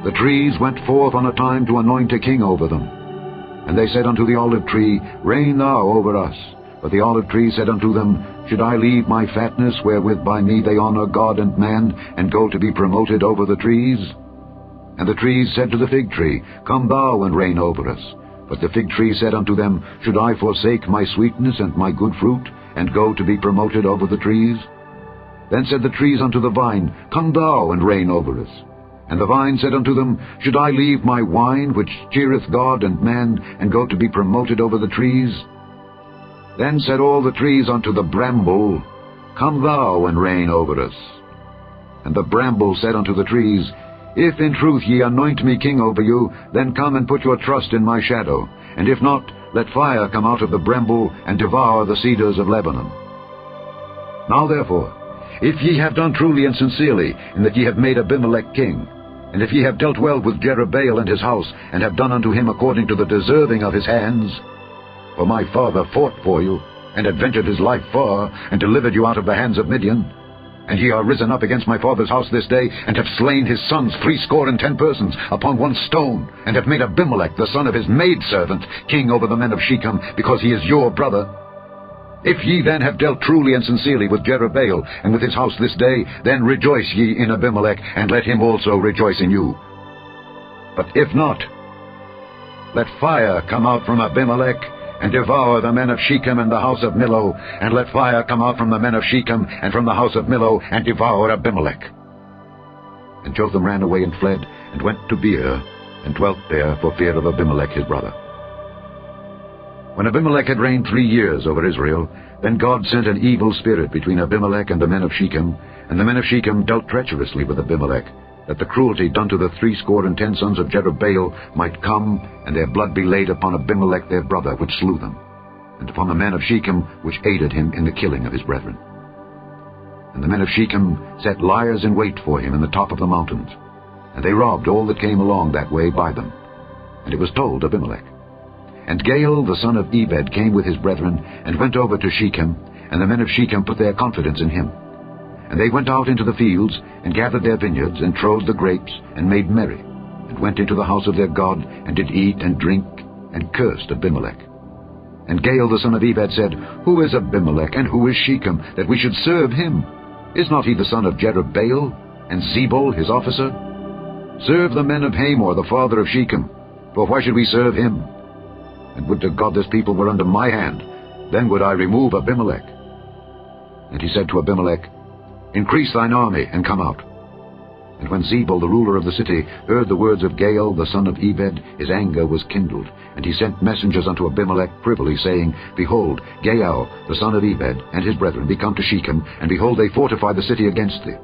The trees went forth on a time to anoint a king over them. And they said unto the olive tree, Reign thou over us. But the olive tree said unto them, Should I leave my fatness, wherewith by me they honor God and man, and go to be promoted over the trees? And the trees said to the fig tree, Come thou and reign over us. But the fig tree said unto them, Should I forsake my sweetness and my good fruit, and go to be promoted over the trees? Then said the trees unto the vine, Come thou and reign over us. And the vine said unto them, Should I leave my wine, which cheereth God and man, and go to be promoted over the trees? Then said all the trees unto the bramble, Come thou and reign over us. And the bramble said unto the trees, If in truth ye anoint me king over you, then come and put your trust in my shadow. And if not, let fire come out of the bramble, and devour the cedars of Lebanon. Now therefore, if ye have done truly and sincerely, in that ye have made Abimelech king, and if ye have dealt well with Jerubbaal and his house, and have done unto him according to the deserving of his hands, for my father fought for you, and adventured his life far, and delivered you out of the hands of Midian? And ye are risen up against my father's house this day, and have slain his sons 70 persons upon one stone, and have made Abimelech the son of his maidservant king over the men of Shechem, because he is your brother. If ye then have dealt truly and sincerely with Jerubbaal and with his house this day, then rejoice ye in Abimelech, and let him also rejoice in you. But if not, let fire come out from Abimelech, and devour the men of Shechem and the house of Millo, and let fire come out from the men of Shechem and from the house of Millo, and devour Abimelech. And Jotham ran away and fled, and went to Beer, and dwelt there for fear of Abimelech his brother. When Abimelech had reigned 3 years over Israel, then God sent an evil spirit between Abimelech and the men of Shechem, and the men of Shechem dealt treacherously with Abimelech, that the cruelty done to the 70 sons of Jerubbaal might come, and their blood be laid upon Abimelech their brother, which slew them, and upon the men of Shechem, which aided him in the killing of his brethren. And the men of Shechem set liers in wait for him in the top of the mountains, and they robbed all that came along that way by them. And it was told Abimelech. And Gaal the son of Ebed came with his brethren, and went over to Shechem, and the men of Shechem put their confidence in him. And they went out into the fields, and gathered their vineyards, and trode the grapes, and made merry, and went into the house of their God, and did eat and drink, and cursed Abimelech. And Gaal the son of Ebed said, Who is Abimelech, and who is Shechem, that we should serve him? Is not he the son of Jerubbaal, and Zebul his officer? Serve the men of Hamor, the father of Shechem, for why should we serve him? And would to God this people were under my hand, then would I remove Abimelech. And he said to Abimelech, Increase thine army, and come out. And when Zebul the ruler of the city heard the words of Gaal the son of Ebed, his anger was kindled, and he sent messengers unto Abimelech privily, saying, Behold, Gaal the son of Ebed and his brethren be come to Shechem, and behold, they fortify the city against thee.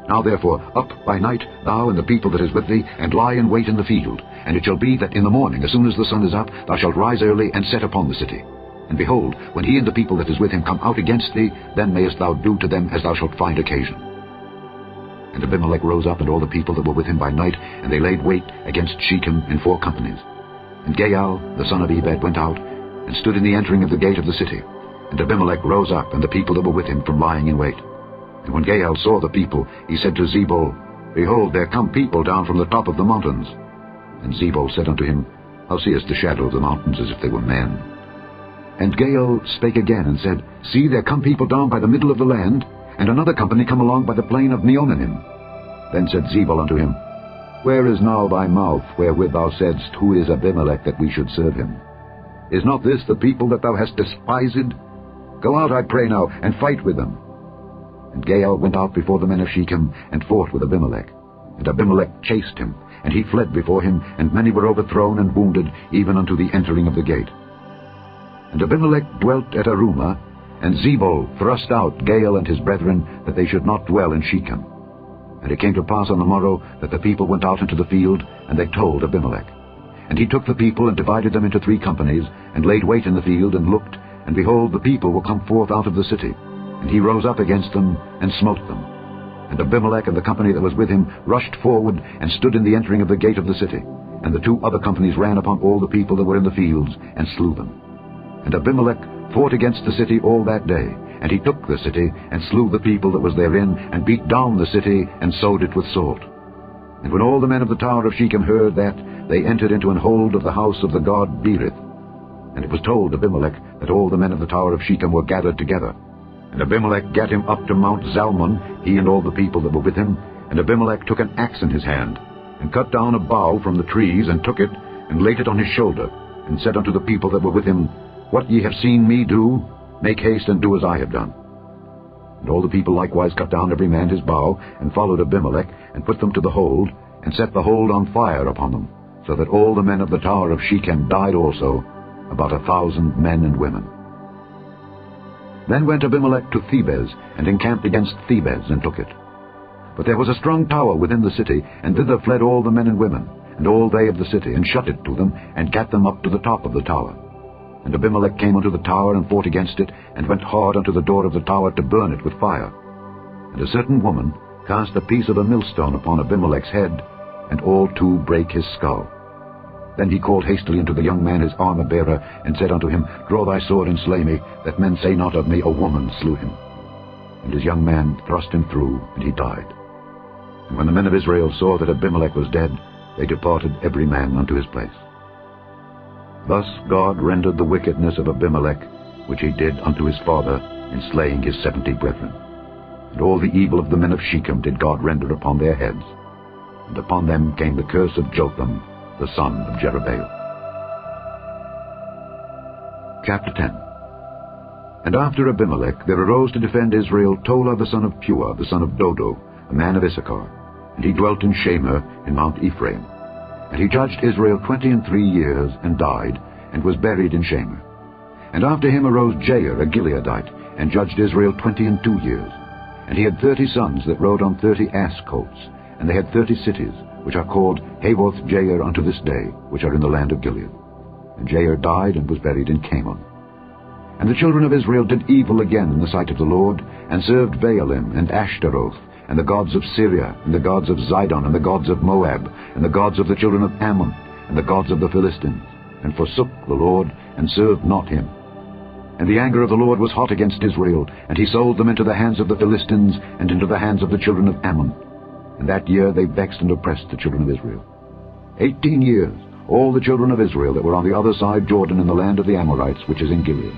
Now therefore up by night, thou and the people that is with thee, and lie in wait in the field. And it shall be that in the morning, as soon as the sun is up, thou shalt rise early, and set upon the city. And behold, when he and the people that is with him come out against thee, then mayest thou do to them as thou shalt find occasion. And Abimelech rose up, and all the people that were with him by night, and they laid wait against Shechem in 4 companies. And Gaal the son of Ebed went out, and stood in the entering of the gate of the city. And Abimelech rose up, and the people that were with him, from lying in wait. And when Gaal saw the people, he said to Zebul, Behold, there come people down from the top of the mountains. And Zebul said unto him, Thou seest the shadow of the mountains as if they were men. And Gaal spake again, and said, See, there come people down by the middle of the land, and another company come along by the plain of Meonanim. Then said Zebul unto him, Where is now thy mouth, wherewith thou saidst, Who is Abimelech, that we should serve him? Is not this the people that thou hast despised? Go out, I pray now, and fight with them. And Gaal went out before the men of Shechem, and fought with Abimelech. And Abimelech chased him, and he fled before him, and many were overthrown and wounded, even unto the entering of the gate. And Abimelech dwelt at Arumah, and Zebul thrust out Gaal and his brethren, that they should not dwell in Shechem. And it came to pass on the morrow, that the people went out into the field, and they told Abimelech. And he took the people, and divided them into 3 companies, and laid wait in the field, and looked, and behold, the people were come forth out of the city. And he rose up against them, and smote them. And Abimelech and the company that was with him rushed forward, and stood in the entering of the gate of the city. And the 2 other companies ran upon all the people that were in the fields, and slew them. And Abimelech fought against the city all that day, and he took the city, and slew the people that was therein, and beat down the city, and sowed it with salt. And when all the men of the tower of Shechem heard that, they entered into an hold of the house of the god Berith. And it was told Abimelech that all the men of the tower of Shechem were gathered together. And Abimelech gat him up to Mount Zalmon, he and all the people that were with him. And Abimelech took an axe in his hand, and cut down a bough from the trees, and took it, and laid it on his shoulder, and said unto the people that were with him, What ye have seen me do, make haste and do as I have done. And all the people likewise cut down every man his bough, and followed Abimelech, and put them to the hold, and set the hold on fire upon them, so that all the men of the tower of Shechem died also, about 1,000 men and women. Then went Abimelech to Thebez, and encamped against Thebez, and took it. But there was a strong tower within the city, and thither fled all the men and women, and all they of the city, and shut it to them, and gat them up to the top of the tower. And Abimelech came unto the tower, and fought against it, and went hard unto the door of the tower to burn it with fire. And a certain woman cast a piece of a millstone upon Abimelech's head, and all 2 brake his skull. Then he called hastily unto the young man his armor-bearer, and said unto him, Draw thy sword and slay me, that men say not of me, A woman slew him. And his young man thrust him through, and he died. And when the men of Israel saw that Abimelech was dead, they departed every man unto his place. Thus God rendered the wickedness of Abimelech, which he did unto his father, in slaying his 70 brethren. And all the evil of the men of Shechem did God render upon their heads. And upon them came the curse of Jotham, the son of Jerubbaal. Chapter 10. And after Abimelech there arose to defend Israel Tola the son of Puah, the son of Dodo, a man of Issachar, and he dwelt in Shamir in Mount Ephraim. And he judged Israel 23 years, and died, and was buried in Shamir. And after him arose Jair, a Gileadite, and judged Israel 22 years. And he had 30 sons that rode on 30 ass-colts, and they had 30 cities, which are called Havoth-Jair unto this day, which are in the land of Gilead. And Jair died, and was buried in Camon. And the children of Israel did evil again in the sight of the Lord, and served Baalim and Ashtaroth, and the gods of Syria, and the gods of Zidon, and the gods of Moab, and the gods of the children of Ammon, and the gods of the Philistines, and forsook the Lord, and served not him. And the anger of the Lord was hot against Israel, and he sold them into the hands of the Philistines, and into the hands of the children of Ammon. And that year they vexed and oppressed the children of Israel. 18 years, all the children of Israel that were on the other side Jordan in the land of the Amorites, which is in Gilead.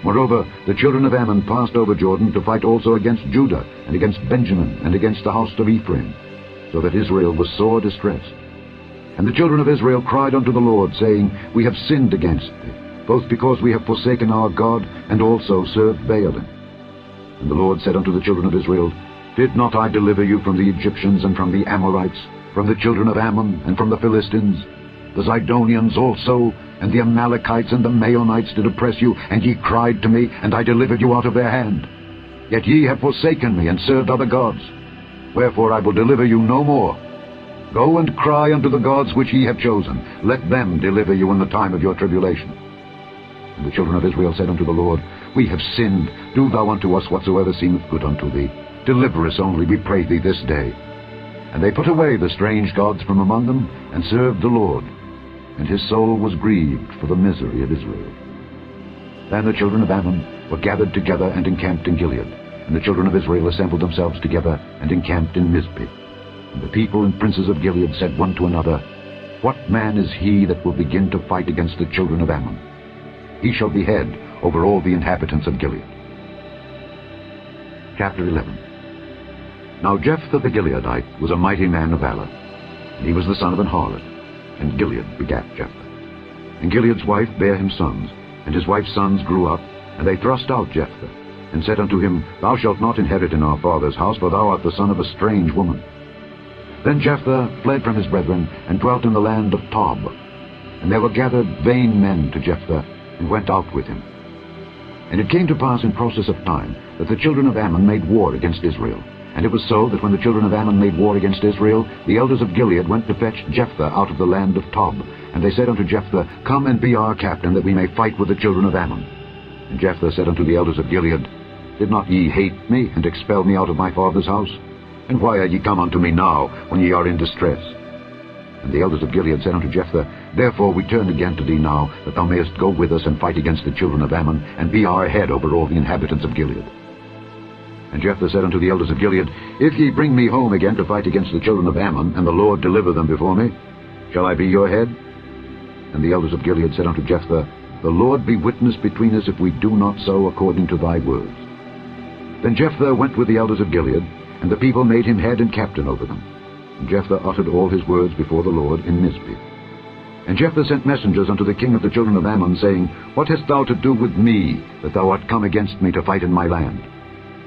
Moreover, the children of Ammon passed over Jordan to fight also against Judah, and against Benjamin, and against the house of Ephraim, so that Israel was sore distressed. And the children of Israel cried unto the Lord, saying, We have sinned against thee, both because we have forsaken our God, and also served Baalim. And the Lord said unto the children of Israel, Did not I deliver you from the Egyptians, and from the Amorites, from the children of Ammon, and from the Philistines? The Zidonians also, and the Amalekites and the Maonites did oppress you, and ye cried to me, and I delivered you out of their hand. Yet ye have forsaken me, and served other gods. Wherefore I will deliver you no more. Go and cry unto the gods which ye have chosen. Let them deliver you in the time of your tribulation. And the children of Israel said unto the Lord, We have sinned. Do thou unto us whatsoever seemeth good unto thee. Deliver us only, we pray thee, this day. And they put away the strange gods from among them, and served the Lord. And his soul was grieved for the misery of Israel. Then the children of Ammon were gathered together and encamped in Gilead. And the children of Israel assembled themselves together and encamped in Mizpeh. And the people and princes of Gilead said one to another, What man is he that will begin to fight against the children of Ammon? He shall be head over all the inhabitants of Gilead. Chapter 11. Now Jephthah the Gileadite was a mighty man of valor, and he was the son of an harlot. And Gilead begat Jephthah. And Gilead's wife bare him sons, and his wife's sons grew up, and they thrust out Jephthah, and said unto him, Thou shalt not inherit in our father's house, for thou art the son of a strange woman. Then Jephthah fled from his brethren, and dwelt in the land of Tob. And there were gathered vain men to Jephthah, and went out with him. And it came to pass in process of time, that the children of Ammon made war against Israel. And it was so that when the children of Ammon made war against Israel, the elders of Gilead went to fetch Jephthah out of the land of Tob. And they said unto Jephthah, Come and be our captain, that we may fight with the children of Ammon. And Jephthah said unto the elders of Gilead, Did not ye hate me, and expel me out of my father's house? And why are ye come unto me now, when ye are in distress? And the elders of Gilead said unto Jephthah, Therefore we turn again to thee now, that thou mayest go with us and fight against the children of Ammon, and be our head over all the inhabitants of Gilead. And Jephthah said unto the elders of Gilead, If ye bring me home again to fight against the children of Ammon, and the Lord deliver them before me, shall I be your head? And the elders of Gilead said unto Jephthah, The Lord be witness between us if we do not so according to thy words. Then Jephthah went with the elders of Gilead, and the people made him head and captain over them. And Jephthah uttered all his words before the Lord in Mizpeh. And Jephthah sent messengers unto the king of the children of Ammon, saying, What hast thou to do with me, that thou art come against me to fight in my land?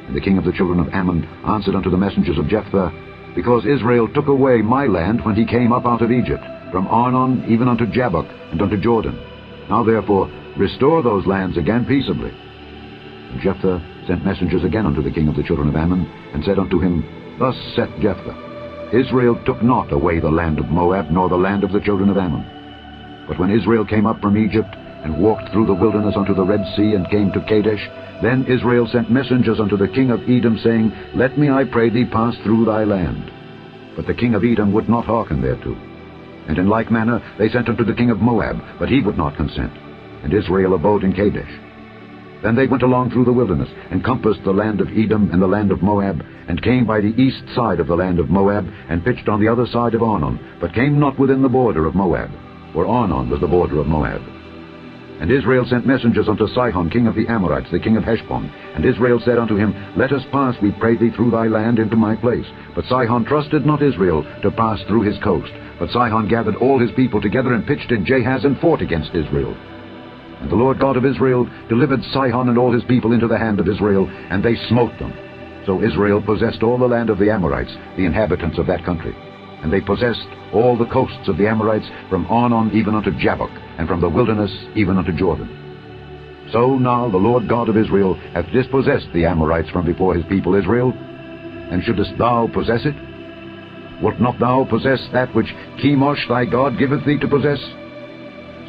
And the king of the children of Ammon answered unto the messengers of Jephthah, Because Israel took away my land when he came up out of Egypt, from Arnon even unto Jabbok, and unto Jordan. Now therefore restore those lands again peaceably. And Jephthah sent messengers again unto the king of the children of Ammon, and said unto him, Thus saith Jephthah, Israel took not away the land of Moab, nor the land of the children of Ammon. But when Israel came up from Egypt, and walked through the wilderness unto the Red Sea, and came to Kadesh, then Israel sent messengers unto the king of Edom, saying, Let me, I pray thee, pass through thy land. But the king of Edom would not hearken thereto. And in like manner they sent unto the king of Moab, but he would not consent. And Israel abode in Kadesh. Then they went along through the wilderness, and compassed the land of Edom and the land of Moab, and came by the east side of the land of Moab, and pitched on the other side of Arnon, but came not within the border of Moab, for Arnon was the border of Moab. And Israel sent messengers unto Sihon king of the Amorites, the king of Heshbon. And Israel said unto him, Let us pass, we pray thee, through thy land into my place. But Sihon trusted not Israel to pass through his coast. But Sihon gathered all his people together, and pitched in Jahaz, and fought against Israel. And the Lord God of Israel delivered Sihon and all his people into the hand of Israel, and they smote them. So Israel possessed all the land of the Amorites, the inhabitants of that country. And they possessed all the coasts of the Amorites, from Arnon even unto Jabbok, and from the wilderness even unto Jordan. So now the Lord God of Israel hath dispossessed the Amorites from before his people Israel. And shouldest thou possess it? Wilt not thou possess that which Chemosh thy God giveth thee to possess?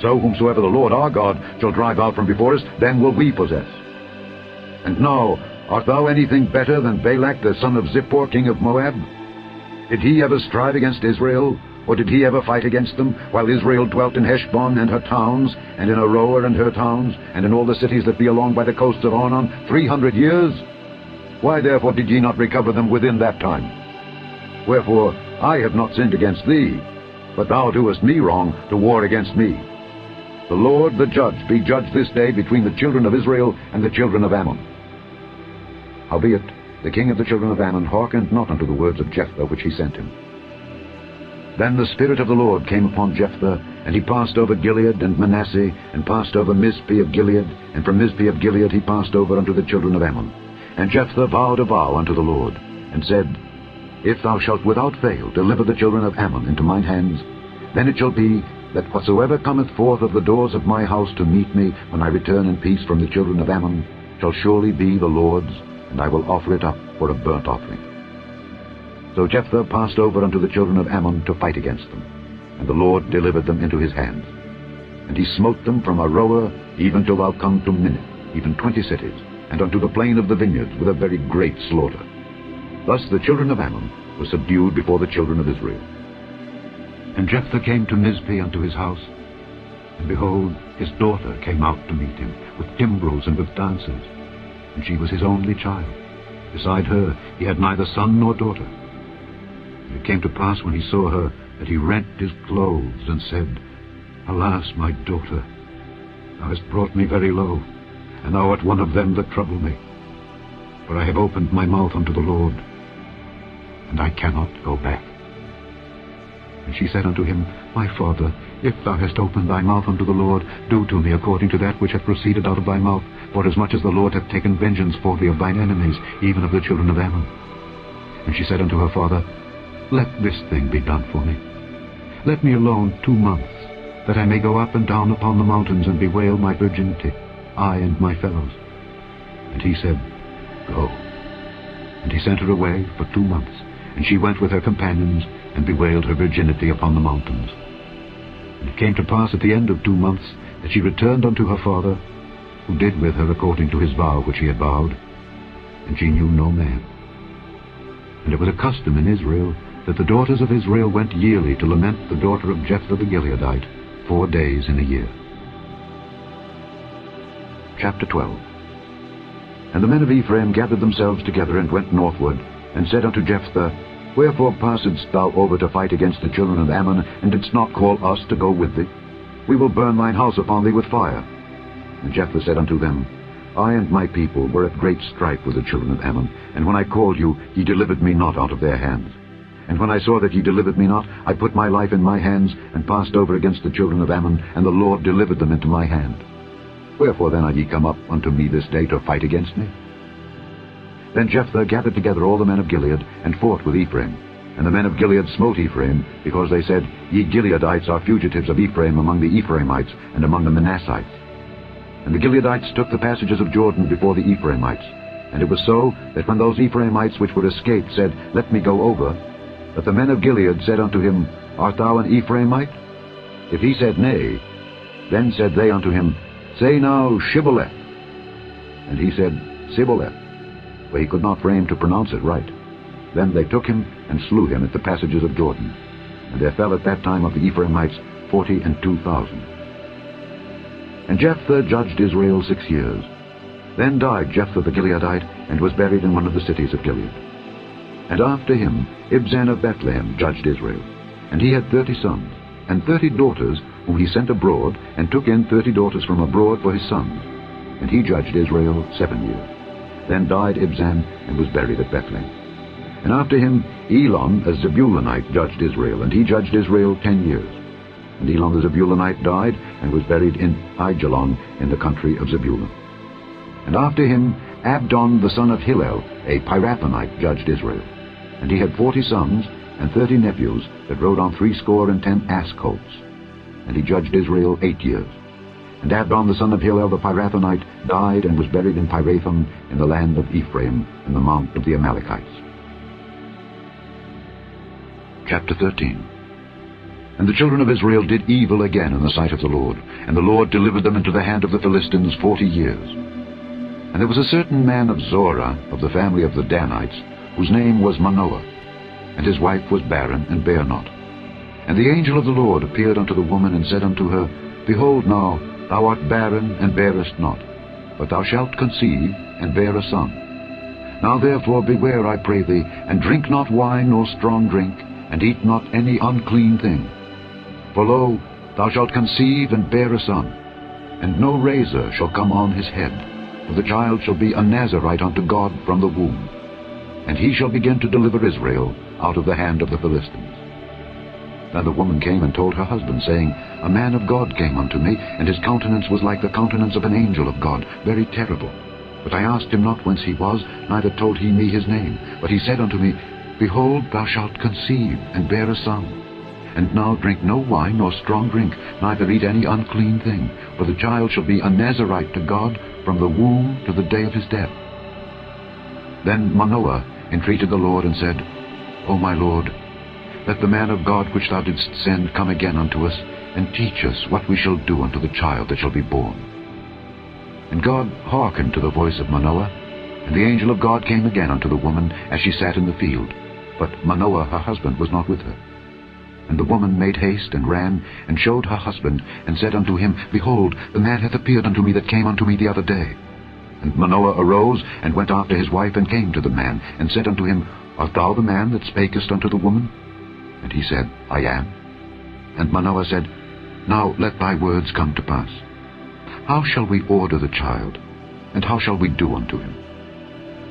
So whomsoever the Lord our God shall drive out from before us, then will we possess. And now, art thou anything better than Balak the son of Zippor, king of Moab? Did he ever strive against Israel, or did he ever fight against them, while Israel dwelt in Heshbon and her towns, and in Aroer and her towns, and in all the cities that be along by the coasts of Arnon, 300 years? Why therefore did ye not recover them within that time? Wherefore I have not sinned against thee, but thou doest me wrong to war against me. The Lord the judge be judge this day between the children of Israel and the children of Ammon. Howbeit the king of the children of Ammon hearkened not unto the words of Jephthah which he sent him. Then the Spirit of the Lord came upon Jephthah, and he passed over Gilead and Manasseh, and passed over Mizpeh of Gilead, and from Mizpeh of Gilead he passed over unto the children of Ammon. And Jephthah vowed a vow unto the Lord, and said, If thou shalt without fail deliver the children of Ammon into mine hands, then it shall be that whatsoever cometh forth of the doors of my house to meet me when I return in peace from the children of Ammon shall surely be the Lord's, and I will offer it up for a burnt offering. So Jephthah passed over unto the children of Ammon to fight against them, and the Lord delivered them into his hands. And he smote them from Aroer even till thou come to Minnith, even 20 cities, and unto the plain of the vineyards with a very great slaughter. Thus the children of Ammon were subdued before the children of Israel. And Jephthah came to Mizpeh unto his house, and behold, his daughter came out to meet him, with timbrels and with dances, and she was his only child. Beside her he had neither son nor daughter. And it came to pass, when he saw her, that he rent his clothes, and said, Alas, my daughter, thou hast brought me very low, and thou art one of them that trouble me. For I have opened my mouth unto the Lord, and I cannot go back. And she said unto him, My father, if thou hast opened thy mouth unto the Lord, do to me according to that which hath proceeded out of thy mouth, forasmuch as the Lord hath taken vengeance for thee of thine enemies, even of the children of Ammon. And she said unto her father, Let this thing be done for me. Let me alone 2 months, that I may go up and down upon the mountains and bewail my virginity, I and my fellows. And he said, Go. And he sent her away for 2 months, and she went with her companions, and bewailed her virginity upon the mountains. And it came to pass at the end of 2 months, that she returned unto her father, who did with her according to his vow which he had vowed, and she knew no man. And it was a custom in Israel, that the daughters of Israel went yearly to lament the daughter of Jephthah the Gileadite 4 days in a year. Chapter 12. And the men of Ephraim gathered themselves together, and went northward, and said unto Jephthah, Wherefore passedst thou over to fight against the children of Ammon, and didst not call us to go with thee? We will burn thine house upon thee with fire. And Jephthah said unto them, I and my people were at great strife with the children of Ammon, and when I called you, ye delivered me not out of their hands. And when I saw that ye delivered me not, I put my life in my hands, and passed over against the children of Ammon, and the Lord delivered them into my hand. Wherefore then are ye come up unto me this day to fight against me? Then Jephthah gathered together all the men of Gilead, and fought with Ephraim. And the men of Gilead smote Ephraim, because they said, Ye Gileadites are fugitives of Ephraim among the Ephraimites, and among the Manassites. And the Gileadites took the passages of Jordan before the Ephraimites. And it was so, that when those Ephraimites which were escaped said, Let me go over, that the men of Gilead said unto him, Art thou an Ephraimite? If he said, Nay, then said they unto him, Say now, Shibboleth. And he said, Sibboleth, for he could not frame to pronounce it right. Then they took him, and slew him at the passages of Jordan. and there fell at that time of the Ephraimites 42,000. And Jephthah judged Israel 6 years. Then died Jephthah the Gileadite, and was buried in one of the cities of Gilead. And after him Ibzan of Bethlehem judged Israel. And he had 30 sons, and 30 daughters, whom he sent abroad, and took in 30 daughters from abroad for his sons. And he judged Israel 7 years. Then died Ibzan, and was buried at Bethlehem. And after him Elon a Zebulunite judged Israel, and he judged Israel 10 years. And Elon the Zebulunite died, and was buried in Aijalon in the country of Zebulun. And after him Abdon the son of Hillel, a Pirathonite, judged Israel. And he had 40 sons, and 30 nephews, that rode on 70 ass colts. And he judged Israel 8 years. And Abdon the son of Hillel the Pirathonite died, and was buried in Pirathon in the land of Ephraim, in the mount of the Amalekites. Chapter 13. And the children of Israel did evil again in the sight of the Lord, and the Lord delivered them into the hand of the Philistines 40 years. And there was a certain man of Zorah, of the family of the Danites, whose name was Manoah, and his wife was barren, and bare not. And the angel of the Lord appeared unto the woman, and said unto her, Behold now, thou art barren, and bearest not, but thou shalt conceive, and bear a son. Now therefore beware, I pray thee, and drink not wine nor strong drink, and eat not any unclean thing. For lo, thou shalt conceive, and bear a son, and no razor shall come on his head, for the child shall be a Nazarite unto God from the womb. And he shall begin to deliver Israel out of the hand of the Philistines. Then the woman came and told her husband, saying, A man of God came unto me, and his countenance was like the countenance of an angel of God, very terrible. But I asked him not whence he was, neither told he me his name. But he said unto me, Behold, thou shalt conceive, and bear a son. And now drink no wine nor strong drink, neither eat any unclean thing, for the child shall be a Nazarite to God from the womb to the day of his death. Then Manoah entreated the Lord, and said, O my Lord, let the man of God which thou didst send come again unto us, and teach us what we shall do unto the child that shall be born. And God hearkened to the voice of Manoah, and the angel of God came again unto the woman as she sat in the field, but Manoah her husband was not with her. And the woman made haste, and ran, and showed her husband, and said unto him, Behold, the man hath appeared unto me that came unto me the other day. And Manoah arose, and went after his wife, and came to the man, and said unto him, Art thou the man that spakest unto the woman? And he said, I am. And Manoah said, Now let thy words come to pass. How shall we order the child, and how shall we do unto him?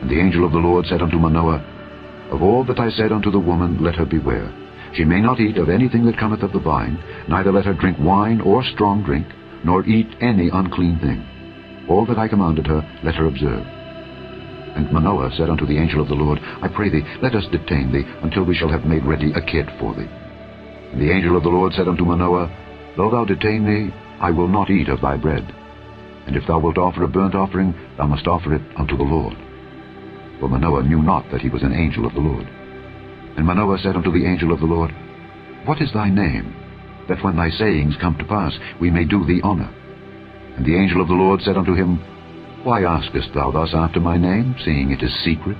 And the angel of the Lord said unto Manoah, Of all that I said unto the woman, let her beware. She may not eat of anything that cometh of the vine, neither let her drink wine or strong drink, nor eat any unclean thing. All that I commanded her, let her observe. And Manoah said unto the angel of the Lord, I pray thee, let us detain thee, until we shall have made ready a kid for thee. And the angel of the Lord said unto Manoah, Though thou detain me, I will not eat of thy bread. And if thou wilt offer a burnt offering, thou must offer it unto the Lord. For Manoah knew not that he was an angel of the Lord. And Manoah said unto the angel of the Lord, What is thy name, that when thy sayings come to pass, we may do thee honor? And the angel of the Lord said unto him, Why askest thou thus after my name, seeing it is secret?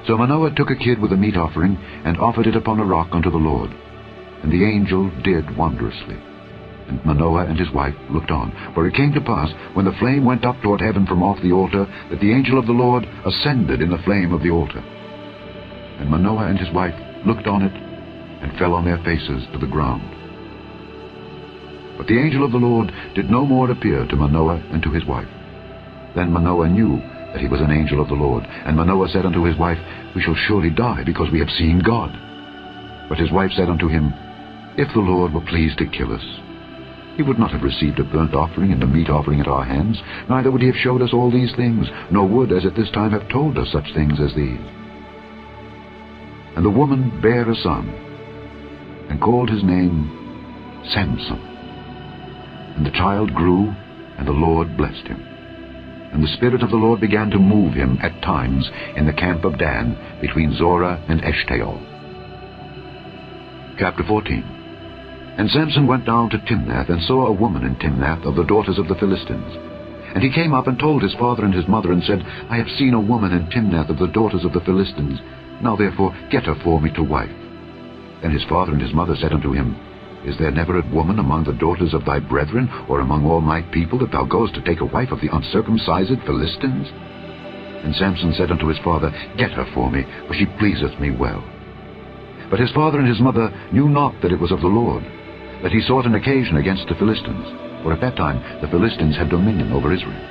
So Manoah took a kid with a meat offering, and offered it upon a rock unto the Lord. And the angel did wondrously. And Manoah and his wife looked on. For it came to pass, when the flame went up toward heaven from off the altar, that the angel of the Lord ascended in the flame of the altar. And Manoah and his wife looked on it, and fell on their faces to the ground. But the angel of the Lord did no more appear to Manoah and to his wife. Then Manoah knew that he was an angel of the Lord. And Manoah said unto his wife, We shall surely die, because we have seen God. But his wife said unto him, If the Lord were pleased to kill us, he would not have received a burnt offering and a meat offering at our hands, neither would he have showed us all these things, nor would, as at this time, have told us such things as these. And the woman bare a son, and called his name Samson. And the child grew, and the Lord blessed him. And the Spirit of the Lord began to move him at times in the camp of Dan, between Zorah and Eshtaol. Chapter 14. And Samson went down to Timnath, and saw a woman in Timnath of the daughters of the Philistines. And he came up and told his father and his mother, and said, I have seen a woman in Timnath of the daughters of the Philistines. Now therefore get her for me to wife. Then his father and his mother said unto him, Is there never a woman among the daughters of thy brethren, or among all my people, that thou goest to take a wife of the uncircumcised Philistines? And Samson said unto his father, Get her for me, for she pleaseth me well. But his father and his mother knew not that it was of the Lord, that he sought an occasion against the Philistines, for at that time the Philistines had dominion over Israel.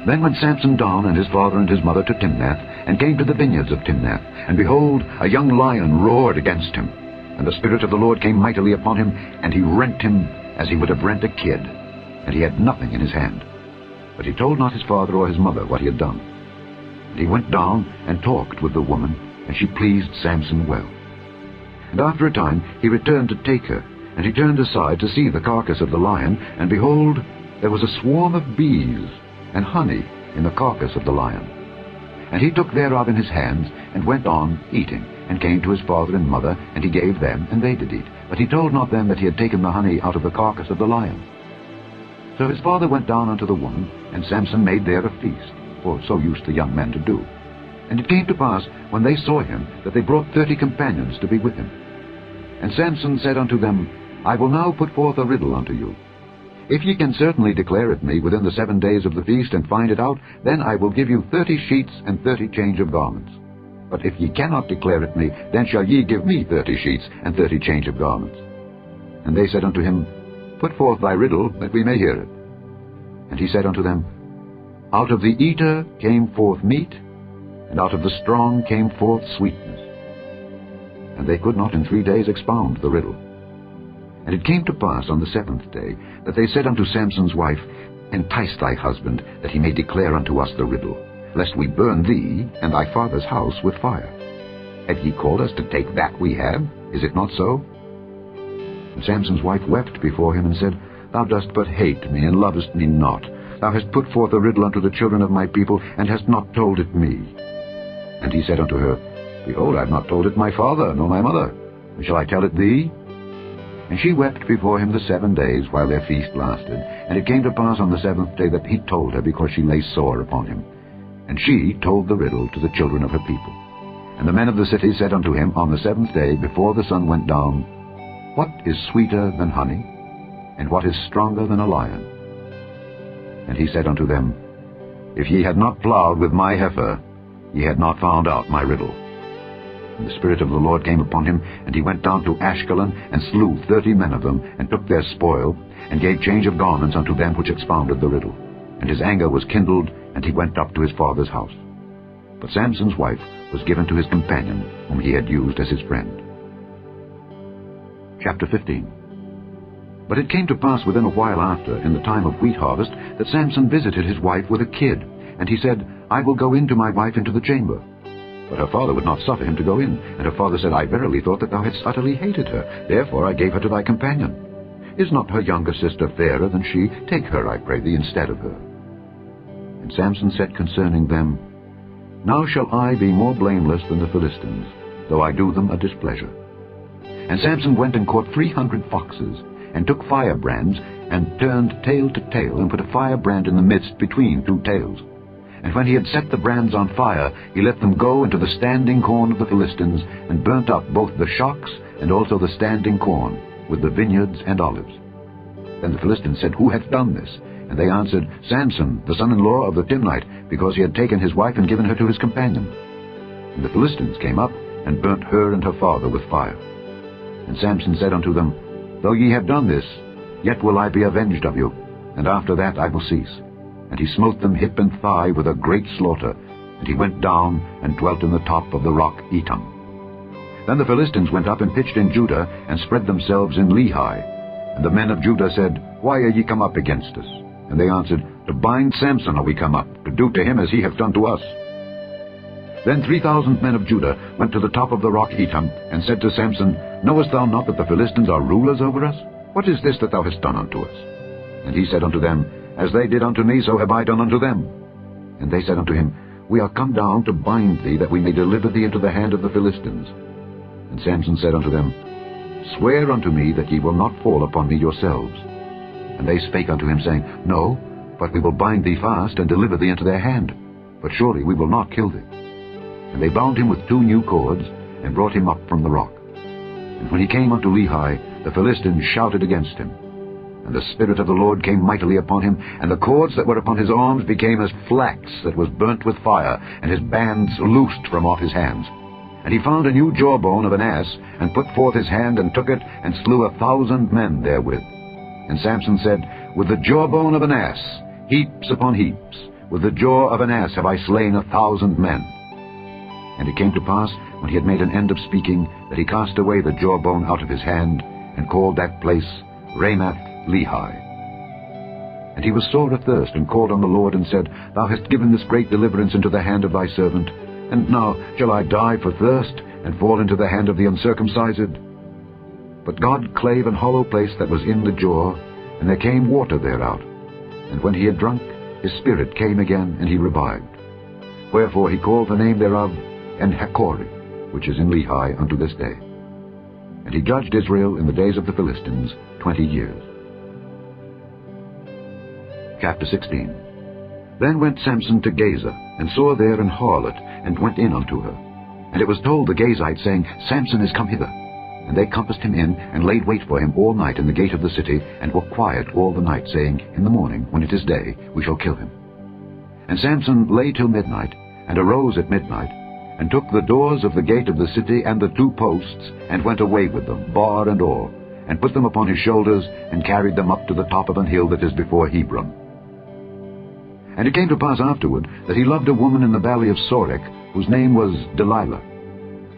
Then went Samson down and his father and his mother to Timnath, and came to the vineyards of Timnath. And behold, a young lion roared against him. And the Spirit of the Lord came mightily upon him, and he rent him as he would have rent a kid, and he had nothing in his hand. But he told not his father or his mother what he had done. And he went down and talked with the woman, and she pleased Samson well. And after a time he returned to take her, and he turned aside to see the carcass of the lion, and behold, there was a swarm of bees and honey in the carcass of the lion. And he took thereof in his hands, and went on eating, and came to his father and mother, and he gave them, and they did eat. But he told not them that he had taken the honey out of the carcass of the lion. So his father went down unto the woman, and Samson made there a feast, for so used the young men to do. And it came to pass, when they saw him, that they brought 30 companions to be with him. And Samson said unto them, I will now put forth a riddle unto you. If ye can certainly declare it me within the 7 days of the feast, and find it out, then I will give you 30 sheets and 30 change of garments. But if ye cannot declare it me, then shall ye give me 30 sheets and 30 change of garments. And they said unto him, Put forth thy riddle, that we may hear it. And he said unto them, Out of the eater came forth meat, and out of the strong came forth sweetness. And they could not in 3 days expound the riddle. And it came to pass on the 7th day, that they said unto Samson's wife, Entice thy husband, that he may declare unto us the riddle, lest we burn thee and thy father's house with fire. Have ye called us to take that we have? Is it not so? And Samson's wife wept before him, and said, Thou dost but hate me, and lovest me not. Thou hast put forth a riddle unto the children of my people, and hast not told it me. And he said unto her, Behold, I have not told it my father, nor my mother. Shall I tell it thee? And she wept before him the 7 days, while their feast lasted. And it came to pass on the 7th day that he told her, because she lay sore upon him. And she told the riddle to the children of her people. And the men of the city said unto him on the 7th day, before the sun went down, What is sweeter than honey? And what is stronger than a lion? And he said unto them, If ye had not plowed with my heifer, ye had not found out my riddle. And the Spirit of the Lord came upon him, and he went down to Ashkelon, and slew 30 men of them, and took their spoil, and gave change of garments unto them which expounded the riddle. And his anger was kindled, and he went up to his father's house. But Samson's wife was given to his companion, whom he had used as his friend. Chapter 15. But it came to pass within a while after, in the time of wheat harvest, that Samson visited his wife with a kid. And he said, I will go in to my wife into the chamber. But her father would not suffer him to go in. And her father said, I verily thought that thou hadst utterly hated her. Therefore I gave her to thy companion. Is not her younger sister fairer than she? Take her, I pray thee, instead of her. And Samson said concerning them, Now shall I be more blameless than the Philistines, though I do them a displeasure. And Samson went and caught 300 foxes, and took firebrands, and turned tail to tail, and put a firebrand in the midst between 2 tails. And when he had set the brands on fire, he let them go into the standing corn of the Philistines, and burnt up both the shocks and also the standing corn, with the vineyards and olives. Then the Philistines said, Who hath done this? And they answered, Samson, the son-in-law of the Timnite, because he had taken his wife and given her to his companion. And the Philistines came up, and burnt her and her father with fire. And Samson said unto them, Though ye have done this, yet will I be avenged of you, and after that I will cease. And he smote them hip and thigh with a great slaughter, and he went down and dwelt in the top of the rock Etam. Then the Philistines went up and pitched in Judah, and spread themselves in Lehi. And the men of Judah said, Why are ye come up against us? And they answered, To bind Samson are we come up, to do to him as he hath done to us. Then 3,000 men of Judah went to the top of the rock Etam, and said to Samson, Knowest thou not that the Philistines are rulers over us? What is this that thou hast done unto us? And he said unto them, As they did unto me, so have I done unto them. And they said unto him, We are come down to bind thee, that we may deliver thee into the hand of the Philistines. And Samson said unto them, Swear unto me that ye will not fall upon me yourselves. And they spake unto him, saying, No, but we will bind thee fast, and deliver thee into their hand. But surely we will not kill thee. And they bound him with 2 new cords, and brought him up from the rock. And when he came unto Lehi, the Philistines shouted against him. And the Spirit of the Lord came mightily upon him, and the cords that were upon his arms became as flax that was burnt with fire, and his bands loosed from off his hands. And he found a new jawbone of an ass, and put forth his hand, and took it, and slew 1,000 men therewith. And Samson said, With the jawbone of an ass, heaps upon heaps, with the jaw of an ass have I slain 1,000 men. And it came to pass, when he had made an end of speaking, that he cast away the jawbone out of his hand, and called that place Ramath-Lehi. And he was sore athirst, and called on the Lord, and said, Thou hast given this great deliverance into the hand of thy servant, and now shall I die for thirst, and fall into the hand of the uncircumcised? But God clave an hollow place that was in the jaw, and there came water thereout. And when he had drunk, his spirit came again, and he revived. Wherefore he called the name thereof En-Hakkore, which is in Lehi unto this day. And he judged Israel in the days of the Philistines 20 years. Chapter 16. Then went Samson to Gaza, and saw there an harlot, and went in unto her. And it was told the Gazites, saying, Samson is come hither. And they compassed him in, and laid wait for him all night in the gate of the city, and were quiet all the night, saying, In the morning, when it is day, we shall kill him. And Samson lay till midnight, and arose at midnight, and took the doors of the gate of the city and the 2 posts, and went away with them, bar and all, and put them upon his shoulders, and carried them up to the top of an hill that is before Hebron. And it came to pass afterward, that he loved a woman in the valley of Sorek, whose name was Delilah.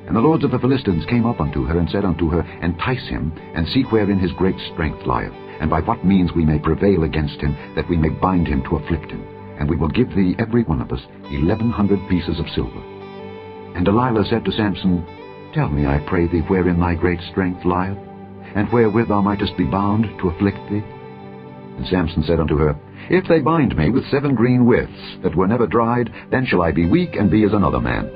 And the lords of the Philistines came up unto her, and said unto her, Entice him, and see wherein his great strength lieth, and by what means we may prevail against him, that we may bind him to afflict him. And we will give thee, every one of us, 1,100 pieces of silver. And Delilah said to Samson, Tell me, I pray thee, wherein thy great strength lieth, and wherewith thou mightest be bound to afflict thee. And Samson said unto her, If they bind me with 7 green withs that were never dried, then shall I be weak, and be as another man.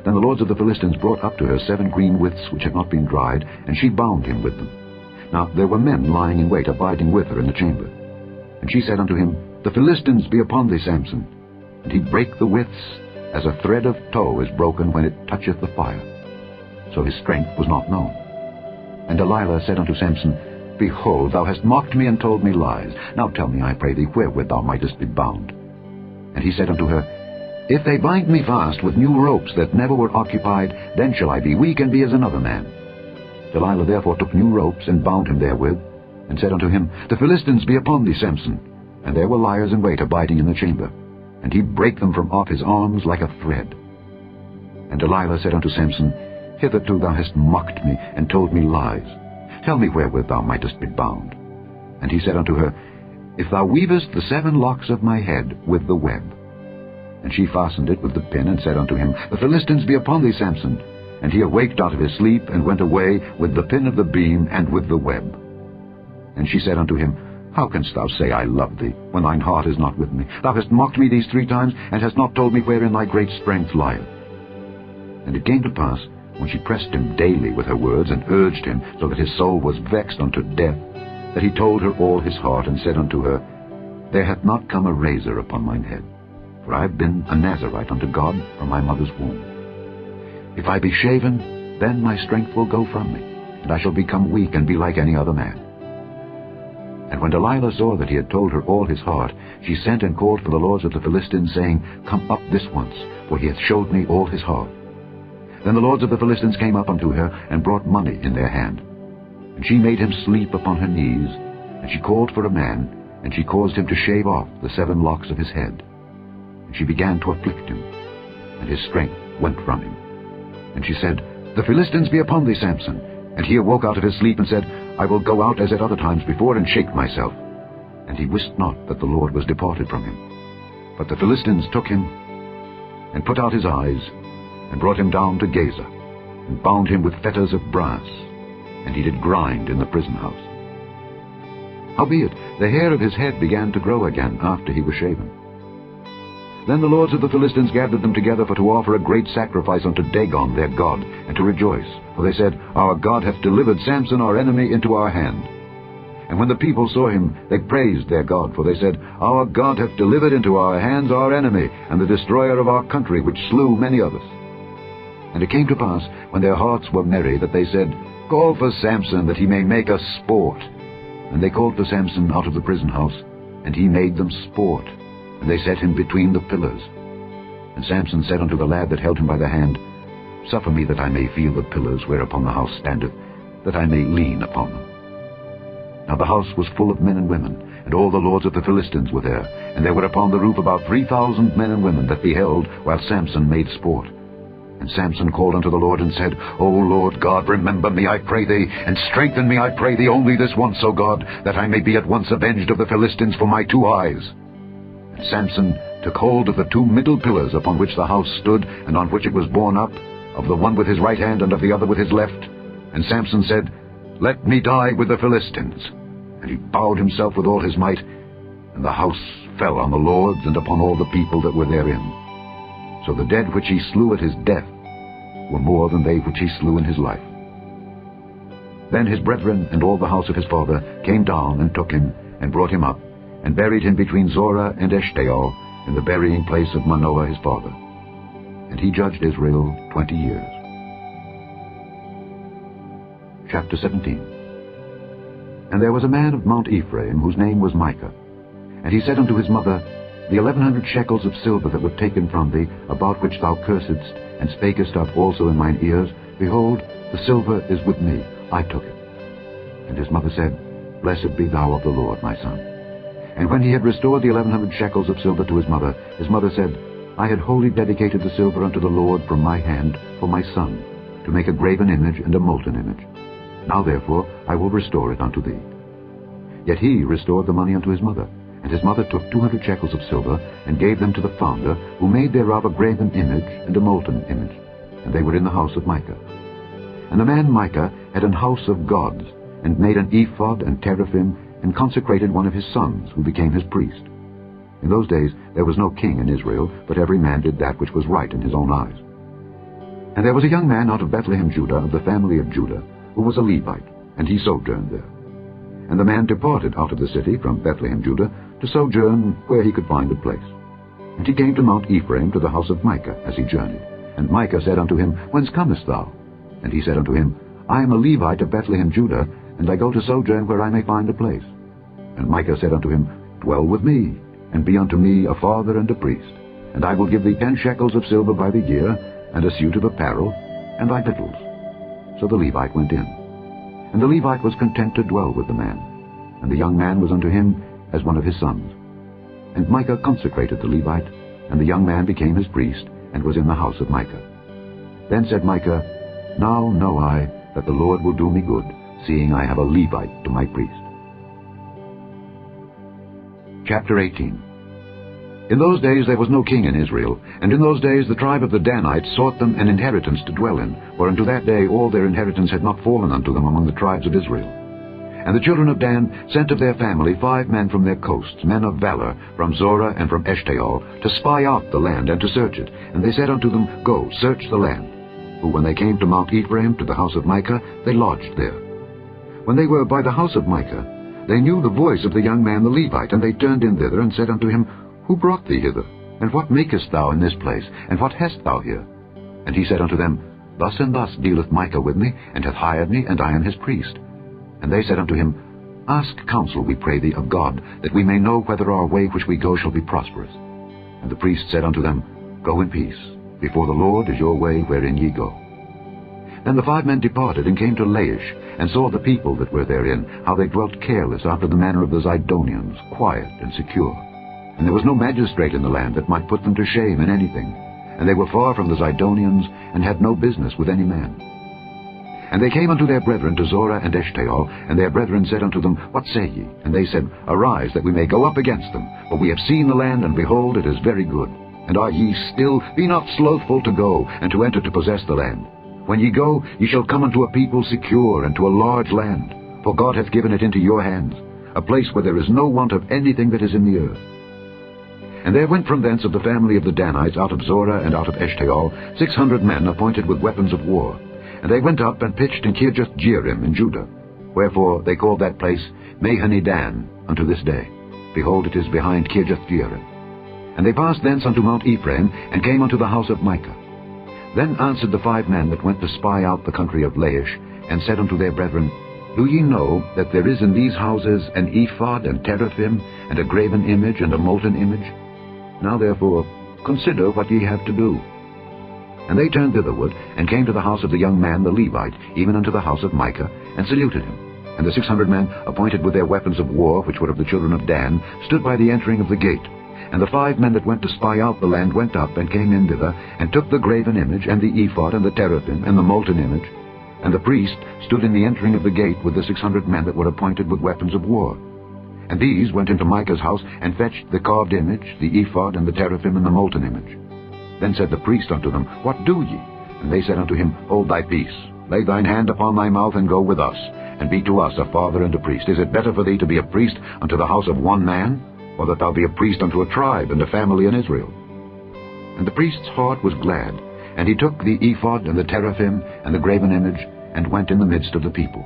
Then the lords of the Philistines brought up to her 7 green withs which had not been dried, and she bound him with them. Now there were men lying in wait, abiding with her in the chamber. And she said unto him, The Philistines be upon thee, Samson. And he brake the withs, as a thread of tow is broken when it toucheth the fire. So his strength was not known. And Delilah said unto Samson, Behold, thou hast mocked me and told me lies. Now tell me, I pray thee, wherewith thou mightest be bound. And he said unto her, If they bind me fast with new ropes that never were occupied, then shall I be weak, and be as another man. Delilah therefore took new ropes, and bound him therewith, and said unto him, The Philistines be upon thee, Samson. And there were liers in wait abiding in the chamber. And he brake them from off his arms like a thread. And Delilah said unto Samson, Hitherto thou hast mocked me, and told me lies. Tell me wherewith thou mightest be bound. And he said unto her, If thou weavest the 7 locks of my head with the web. And she fastened it with the pin, and said unto him, The Philistines be upon thee, Samson. And he awaked out of his sleep, and went away with the pin of the beam and with the web. And she said unto him, How canst thou say, I love thee, when thine heart is not with me? Thou hast mocked me these 3 times, and hast not told me wherein thy great strength lieth. And it came to pass, when she pressed him daily with her words, and urged him, so that his soul was vexed unto death, that he told her all his heart, and said unto her, There hath not come a razor upon mine head, for I have been a Nazarite unto God from my mother's womb. If I be shaven, then my strength will go from me, and I shall become weak, and be like any other man. And when Delilah saw that he had told her all his heart, she sent and called for the lords of the Philistines, saying, Come up this once, for he hath showed me all his heart. Then the lords of the Philistines came up unto her, and brought money in their hand. And she made him sleep upon her knees, and she called for a man, and she caused him to shave off the 7 locks of his head. And she began to afflict him, and his strength went from him. And she said, The Philistines be upon thee, Samson. And he awoke out of his sleep, and said, I will go out as at other times before, and shake myself. And he wist not that the Lord was departed from him. But the Philistines took him, and put out his eyes, and brought him down to Gaza, and bound him with fetters of brass, and he did grind in the prison house. Howbeit, the hair of his head began to grow again after he was shaven. Then the lords of the Philistines gathered them together for to offer a great sacrifice unto Dagon their god, and to rejoice. For they said, Our God hath delivered Samson our enemy into our hand. And when the people saw him, they praised their God, for they said, Our God hath delivered into our hands our enemy, and the destroyer of our country, which slew many of us. And it came to pass, when their hearts were merry, that they said, Call for Samson, that he may make us sport. And they called for Samson out of the prison house, and he made them sport, and they set him between the pillars. And Samson said unto the lad that held him by the hand, Suffer me that I may feel the pillars whereupon the house standeth, that I may lean upon them. Now the house was full of men and women, and all the lords of the Philistines were there, and there were upon the roof about 3,000 men and women that beheld, while Samson made sport. And Samson called unto the Lord, and said, O Lord God, remember me, I pray thee, and strengthen me, I pray thee, only this once, O God, that I may be at once avenged of the Philistines for my 2 eyes. And Samson took hold of the 2 middle pillars upon which the house stood, and on which it was borne up, of the one with his right hand, and of the other with his left. And Samson said, Let me die with the Philistines. And he bowed himself with all his might, and the house fell on the lords and upon all the people that were therein. So the dead which he slew at his death were more than they which he slew in his life. Then his brethren and all the house of his father came down and took him, and brought him up, and buried him between Zorah and Eshtaol, in the burying place of Manoah his father. And he judged Israel 20 years. Chapter 17. And there was a man of Mount Ephraim, whose name was Micah. And he said unto his mother, The 1,100 shekels of silver that were taken from thee, about which thou cursedst, and spakest up also in mine ears, behold, the silver is with me, I took it. And his mother said, Blessed be thou of the Lord, my son. And when he had restored the 1,100 shekels of silver to his mother said, I had wholly dedicated the silver unto the Lord from my hand for my son, to make a graven image and a molten image. Now therefore I will restore it unto thee. Yet he restored the money unto his mother. And his mother took 200 shekels of silver, and gave them to the founder, who made thereof a graven image and a molten image. And they were in the house of Micah. And the man Micah had an house of gods, and made an ephod and teraphim, and consecrated one of his sons, who became his priest. In those days there was no king in Israel, but every man did that which was right in his own eyes. And there was a young man out of Bethlehem, Judah, of the family of Judah, who was a Levite, and he sojourned there. And the man departed out of the city from Bethlehem, Judah, to sojourn where he could find a place. And he came to Mount Ephraim, to the house of Micah, as he journeyed. And Micah said unto him, Whence comest thou? And he said unto him, I am a Levite of Bethlehem, Judah, and I go to sojourn where I may find a place. And Micah said unto him, Dwell with me, and be unto me a father and a priest. And I will give thee 10 shekels of silver by the year, and a suit of apparel, and thy victuals. So the Levite went in. And the Levite was content to dwell with the man, and the young man was unto him as one of his sons. And Micah consecrated the Levite, and the young man became his priest, and was in the house of Micah. Then said Micah, Now know I that the Lord will do me good, seeing I have a Levite to my priest. Chapter 18. In those days there was no king in Israel, and in those days the tribe of the Danites sought them an inheritance to dwell in, for unto that day all their inheritance had not fallen unto them among the tribes of Israel. And the children of Dan sent of their family 5 men from their coasts, men of valor, from Zorah and from Eshtaol, to spy out the land and to search it. And they said unto them, Go, search the land. Who, when they came to Mount Ephraim, to the house of Micah, they lodged there. When they were by the house of Micah, they knew the voice of the young man the Levite, and they turned in thither, and said unto him, Who brought thee hither? And what makest thou in this place? And what hast thou here? And he said unto them, Thus and thus dealeth Micah with me, and hath hired me, and I am his priest. And they said unto him, Ask counsel, we pray thee, of God, that we may know whether our way which we go shall be prosperous. And the priest said unto them, Go in peace. Before the Lord is your way wherein ye go. Then the 5 men departed, and came to Laish, and saw the people that were therein, how they dwelt careless after the manner of the Zidonians, quiet and secure. And there was no magistrate in the land that might put them to shame in anything. And they were far from the Zidonians, and had no business with any man. And they came unto their brethren to Zorah and Eshtaol, and their brethren said unto them, What say ye? And they said, Arise, that we may go up against them. For we have seen the land, and behold, it is very good. And are ye still? Be not slothful to go, and to enter to possess the land. When ye go, ye shall come unto a people secure, and to a large land. For God hath given it into your hands, a place where there is no want of anything that is in the earth. And there went from thence of the family of the Danites, out of Zorah and out of Eshtaol, 600 men appointed with weapons of war. And they went up and pitched in Kirjath-jearim in Judah. Wherefore they called that place Mahane-dan unto this day. Behold, it is behind Kirjath-jearim. And they passed thence unto Mount Ephraim, and came unto the house of Micah. Then answered the 5 men that went to spy out the country of Laish, and said unto their brethren, Do ye know that there is in these houses an ephod, and teraphim, and a graven image, and a molten image? Now therefore consider what ye have to do. And they turned thitherward, and came to the house of the young man the Levite, even unto the house of Micah, and saluted him. And the 600 men, appointed with their weapons of war, which were of the children of Dan, stood by the entering of the gate. And the 5 men that went to spy out the land went up, and came in thither, and took the graven image, and the ephod, and the teraphim, and the molten image. And the priest stood in the entering of the gate with the 600 men that were appointed with weapons of war. And these went into Micah's house, and fetched the carved image, the ephod, and the teraphim, and the molten image. Then said the priest unto them, What do ye? And they said unto him, Hold thy peace, lay thine hand upon thy mouth, and go with us, and be to us a father and a priest. Is it better for thee to be a priest unto the house of one man, or that thou be a priest unto a tribe and a family in Israel? And the priest's heart was glad, and he took the ephod, and the teraphim, and the graven image, and went in the midst of the people.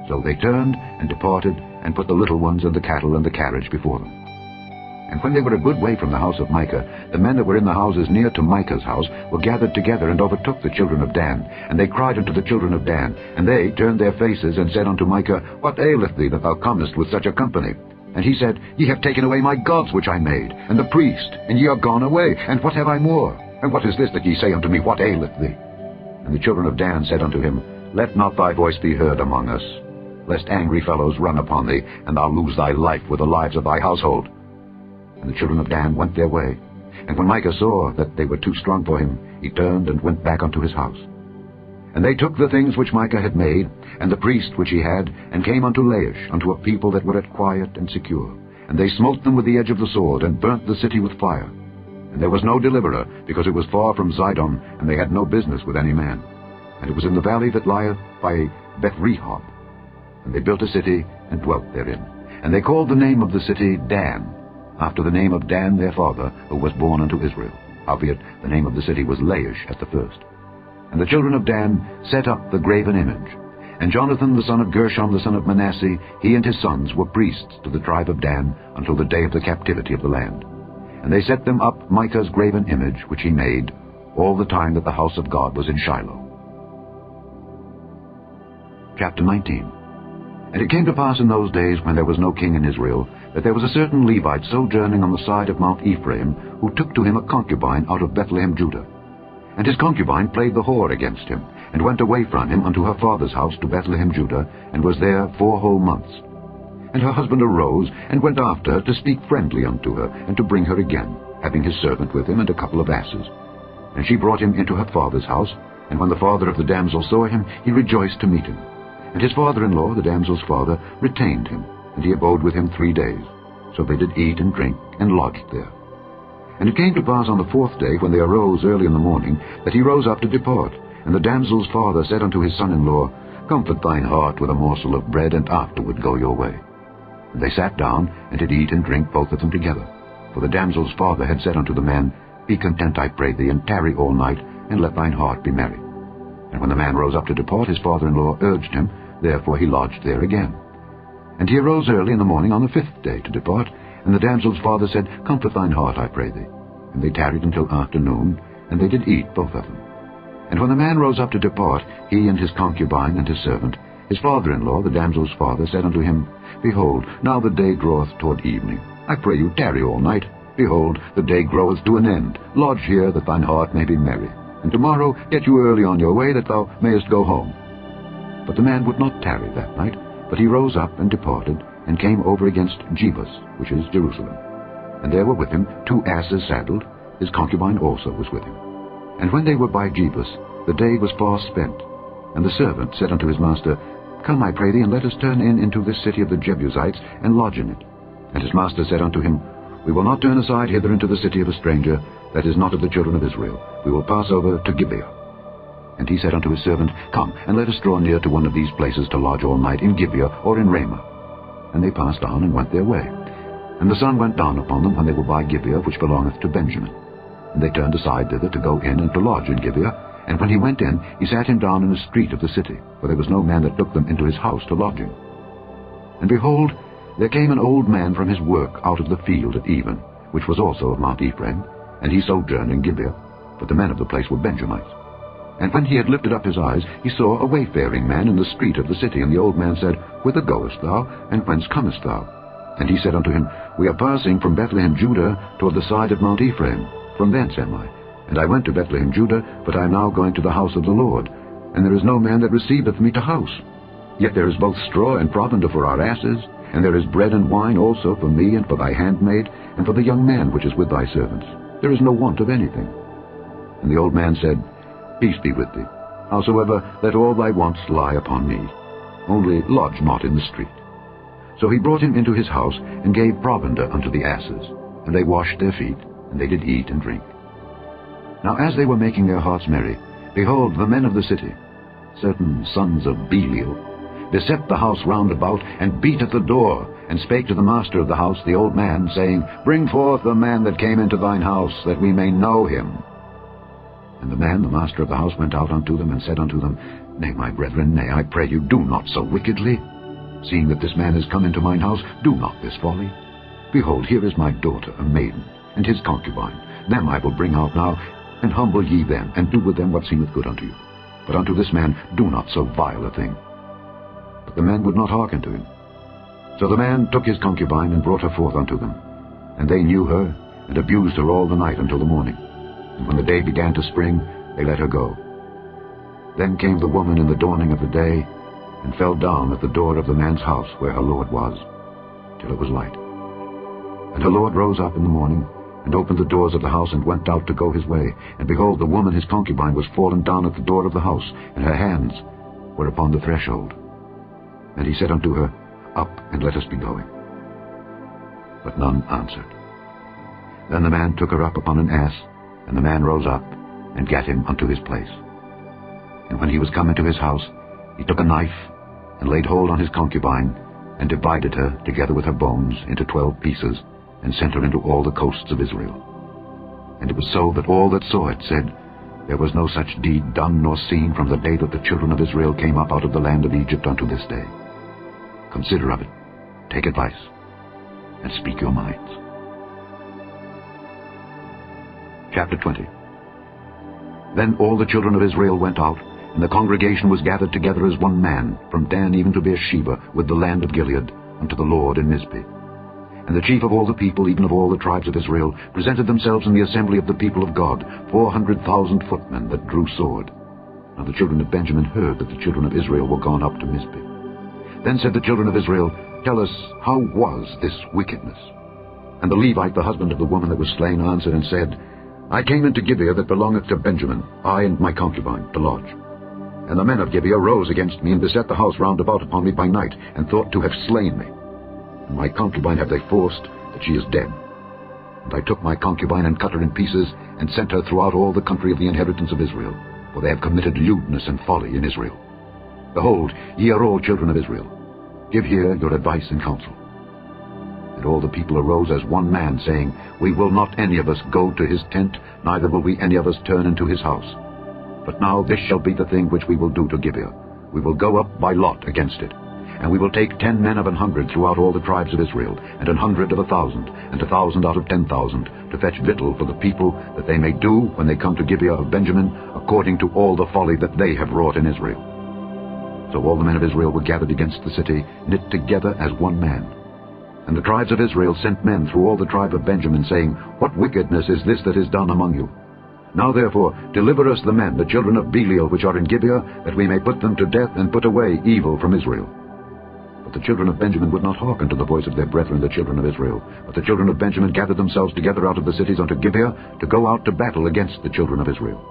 So they turned, and departed, and put the little ones, and the cattle, and the carriage before them. And when they were a good way from the house of Micah, the men that were in the houses near to Micah's house were gathered together, and overtook the children of Dan. And they cried unto the children of Dan, and they turned their faces, and said unto Micah, What aileth thee, that thou comest with such a company? And he said, Ye have taken away my gods which I made, and the priest, and ye are gone away, and what have I more? And what is this that ye say unto me, What aileth thee? And the children of Dan said unto him, Let not thy voice be heard among us, lest angry fellows run upon thee, and thou lose thy life with the lives of thy household. And the children of Dan went their way. And when Micah saw that they were too strong for him, he turned and went back unto his house. And they took the things which Micah had made, and the priest which he had, and came unto Laish, unto a people that were at quiet and secure. And they smote them with the edge of the sword, and burnt the city with fire. And there was no deliverer, because it was far from Zidon, and they had no business with any man. And it was in the valley that lieth by Beth-rehob. And they built a city, and dwelt therein. And they called the name of the city Dan, after the name of Dan their father, who was born unto Israel. Howbeit the name of the city was Laish at the first. And the children of Dan set up the graven image. And Jonathan the son of Gershom the son of Manasseh, he and his sons were priests to the tribe of Dan, until the day of the captivity of the land. And they set them up Micah's graven image, which he made, all the time that the house of God was in Shiloh. Chapter 19. And it came to pass in those days, when there was no king in Israel, that there was a certain Levite sojourning on the side of Mount Ephraim, who took to him a concubine out of Bethlehem, Judah. And his concubine played the whore against him, and went away from him unto her father's house to Bethlehem, Judah, and was there 4 whole months. And her husband arose, and went after her to speak friendly unto her, and to bring her again, having his servant with him, and a couple of asses. And she brought him into her father's house, and when the father of the damsel saw him, he rejoiced to meet him. And his father-in-law, the damsel's father, retained him, and he abode with him 3 days. So they did eat and drink, and lodged there. And it came to pass on the 4th day, when they arose early in the morning, that he rose up to depart. And the damsel's father said unto his son-in-law, Comfort thine heart with a morsel of bread, and afterward go your way. And they sat down, and did eat and drink, both of them together. For the damsel's father had said unto the man, Be content, I pray thee, and tarry all night, and let thine heart be merry. And when the man rose up to depart, his father-in-law urged him, therefore he lodged there again. And he arose early in the morning on the 5th day to depart, and the damsel's father said, Comfort thine heart, I pray thee. And they tarried until afternoon, and they did eat, both of them. And when the man rose up to depart, he and his concubine and his servant, his father-in-law, the damsel's father, said unto him, Behold, now the day draweth toward evening. I pray you, tarry all night. Behold, the day groweth to an end. Lodge here, that thine heart may be merry. And tomorrow get you early on your way, that thou mayest go home. But the man would not tarry that night, but he rose up and departed, and came over against Jebus, which is Jerusalem. And there were with him 2 asses saddled. His concubine also was with him. And when they were by Jebus, the day was far spent. And the servant said unto his master, Come, I pray thee, and let us turn in into this city of the Jebusites, and lodge in it. And his master said unto him, We will not turn aside hither into the city of a stranger, that is not of the children of Israel. We will pass over to Gibeah. And he said unto his servant, Come, and let us draw near to one of these places to lodge all night, in Gibeah or in Ramah. And they passed on, and went their way. And the sun went down upon them when they were by Gibeah, which belongeth to Benjamin. And they turned aside thither to go in and to lodge in Gibeah. And when he went in, he sat him down in a street of the city, for there was no man that took them into his house to lodge him. And behold, there came an old man from his work out of the field at even, which was also of Mount Ephraim, and he sojourned in Gibeah, but the men of the place were Benjamites. And when he had lifted up his eyes, he saw a wayfaring man in the street of the city. And the old man said, Whither goest thou, and whence comest thou? And he said unto him, We are passing from Bethlehem, Judah, toward the side of Mount Ephraim. From thence am I. And I went to Bethlehem, Judah, but I am now going to the house of the Lord. And there is no man that receiveth me to house. Yet there is both straw and provender for our asses, and there is bread and wine also for me and for thy handmaid, and for the young man which is with thy servants. There is no want of anything. And the old man said, Peace be with thee. Howsoever, let all thy wants lie upon me. Only lodge not in the street. So he brought him into his house, and gave provender unto the asses. And they washed their feet, and they did eat and drink. Now as they were making their hearts merry, behold, the men of the city, certain sons of Belial, beset the house round about, and beat at the door, and spake to the master of the house, the old man, saying, Bring forth the man that came into thine house, that we may know him. And the man, the master of the house, went out unto them, and said unto them, Nay, my brethren, nay, I pray you, do not so wickedly. Seeing that this man is come into mine house, do not this folly. Behold, here is my daughter, a maiden, and his concubine. Them I will bring out now, and humble ye them, and do with them what seemeth good unto you. But unto this man do not so vile a thing. But the men would not hearken to him. So the man took his concubine, and brought her forth unto them. And they knew her, and abused her all the night until the morning. And when the day began to spring, they let her go. Then came the woman in the dawning of the day, and fell down at the door of the man's house where her lord was, till it was light. And her lord rose up in the morning, and opened the doors of the house, and went out to go his way. And behold, the woman his concubine was fallen down at the door of the house, and her hands were upon the threshold. And he said unto her, Up, and let us be going. But none answered. Then the man took her up upon an ass, and the man rose up, and gat him unto his place. And when he was come into his house, he took a knife, and laid hold on his concubine, and divided her, together with her bones, into 12 pieces, and sent her into all the coasts of Israel. And it was so that all that saw it said, There was no such deed done nor seen from the day that the children of Israel came up out of the land of Egypt unto this day. Consider of it, take advice, and speak your minds. Chapter 20. Then all the children of Israel went out, and the congregation was gathered together as one man, from Dan even to Beersheba, with the land of Gilead, unto the Lord in Mizpeh. And the chief of all the people, even of all the tribes of Israel, presented themselves in the assembly of the people of God, 400,000 footmen that drew sword. Now the children of Benjamin heard that the children of Israel were gone up to Mizpeh. Then said the children of Israel, Tell us, how was this wickedness? And the Levite, the husband of the woman that was slain, answered and said, I came into Gibeah that belongeth to Benjamin, I and my concubine, to lodge. And the men of Gibeah rose against me, and beset the house round about upon me by night, and thought to have slain me. And my concubine have they forced, that she is dead. And I took my concubine, and cut her in pieces, and sent her throughout all the country of the inheritance of Israel, for they have committed lewdness and folly in Israel. Behold, ye are all children of Israel. Give here your advice and counsel. And all the people arose as one man, saying, We will not any of us go to his tent, neither will we any of us turn into his house. But now this shall be the thing which we will do to Gibeah. We will go up by lot against it. And we will take 10 men of 100 throughout all the tribes of Israel, and 100 of 1,000, and 1,000 out of 10,000, to fetch victual for the people, that they may do, when they come to Gibeah of Benjamin, according to all the folly that they have wrought in Israel. So all the men of Israel were gathered against the city, knit together as one man. And the tribes of Israel sent men through all the tribe of Benjamin, saying, What wickedness is this that is done among you? Now therefore deliver us the men, the children of Belial, which are in Gibeah, that we may put them to death, and put away evil from Israel. But the children of Benjamin would not hearken to the voice of their brethren, the children of Israel. But the children of Benjamin gathered themselves together out of the cities unto Gibeah, to go out to battle against the children of Israel.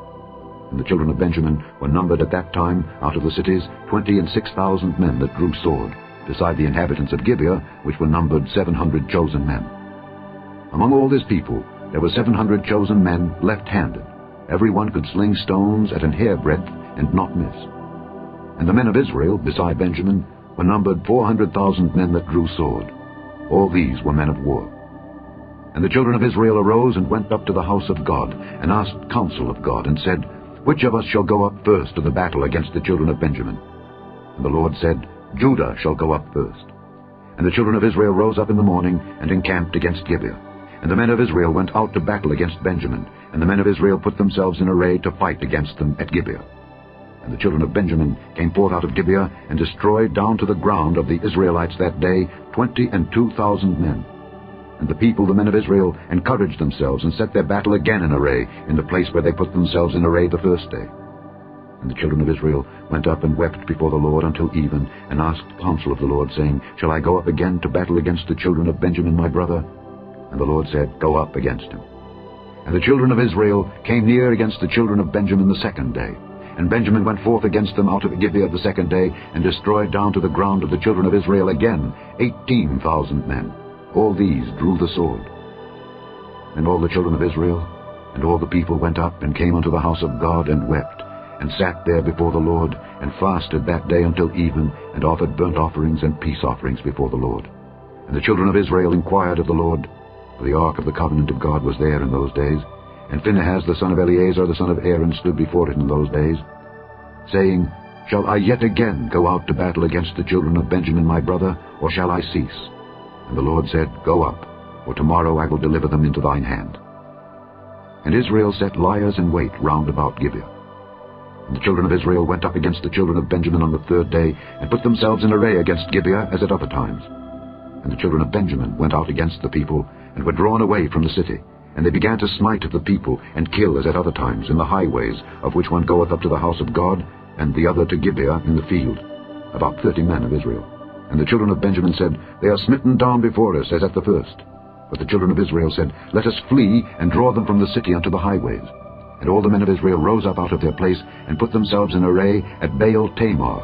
And the children of Benjamin were numbered at that time, out of the cities, 26,000 men that drew sword, beside the inhabitants of Gibeah, which were numbered 700 chosen men. Among all this people there were 700 chosen men left-handed. Every one could sling stones at an hairbreadth, and not miss. And the men of Israel, beside Benjamin, were numbered 400,000 men that drew sword. All these were men of war. And the children of Israel arose and went up to the house of God, and asked counsel of God, and said, Which of us shall go up first to the battle against the children of Benjamin? And the Lord said, Judah shall go up first. And the children of Israel rose up in the morning, and encamped against Gibeah. And the men of Israel went out to battle against Benjamin, and the men of Israel put themselves in array to fight against them at Gibeah. And the children of Benjamin came forth out of Gibeah, and destroyed down to the ground of the Israelites that day 22,000 men. And the people, the men of Israel, encouraged themselves, and set their battle again in array, in the place where they put themselves in array the first day. And the children of Israel went up and wept before the Lord until even, and asked counsel of the Lord, saying, Shall I go up again to battle against the children of Benjamin my brother? And the Lord said, Go up against him. And the children of Israel came near against the children of Benjamin the second day. And Benjamin went forth against them out of Gibeah the second day, and destroyed down to the ground of the children of Israel again 18,000 men. All these drew the sword. And all the children of Israel and all the people went up and came unto the house of God, and wept, and sat there before the Lord, and fasted that day until even, and offered burnt offerings and peace offerings before the Lord. And the children of Israel inquired of the Lord, for the ark of the covenant of God was there in those days. And Phinehas the son of Eleazar the son of Aaron stood before it in those days, saying, Shall I yet again go out to battle against the children of Benjamin my brother, or shall I cease? And the Lord said, Go up, for tomorrow I will deliver them into thine hand. And Israel set liers in wait round about Gibeah. And the children of Israel went up against the children of Benjamin on the third day, and put themselves in array against Gibeah as at other times. And the children of Benjamin went out against the people, and were drawn away from the city. And they began to smite the people, and kill as at other times in the highways, of which one goeth up to the house of God, and the other to Gibeah in the field, about 30 men of Israel. And the children of Benjamin said, They are smitten down before us as at the first. But the children of Israel said, Let us flee, and draw them from the city unto the highways. And all the men of Israel rose up out of their place, and put themselves in array at Baal Tamar.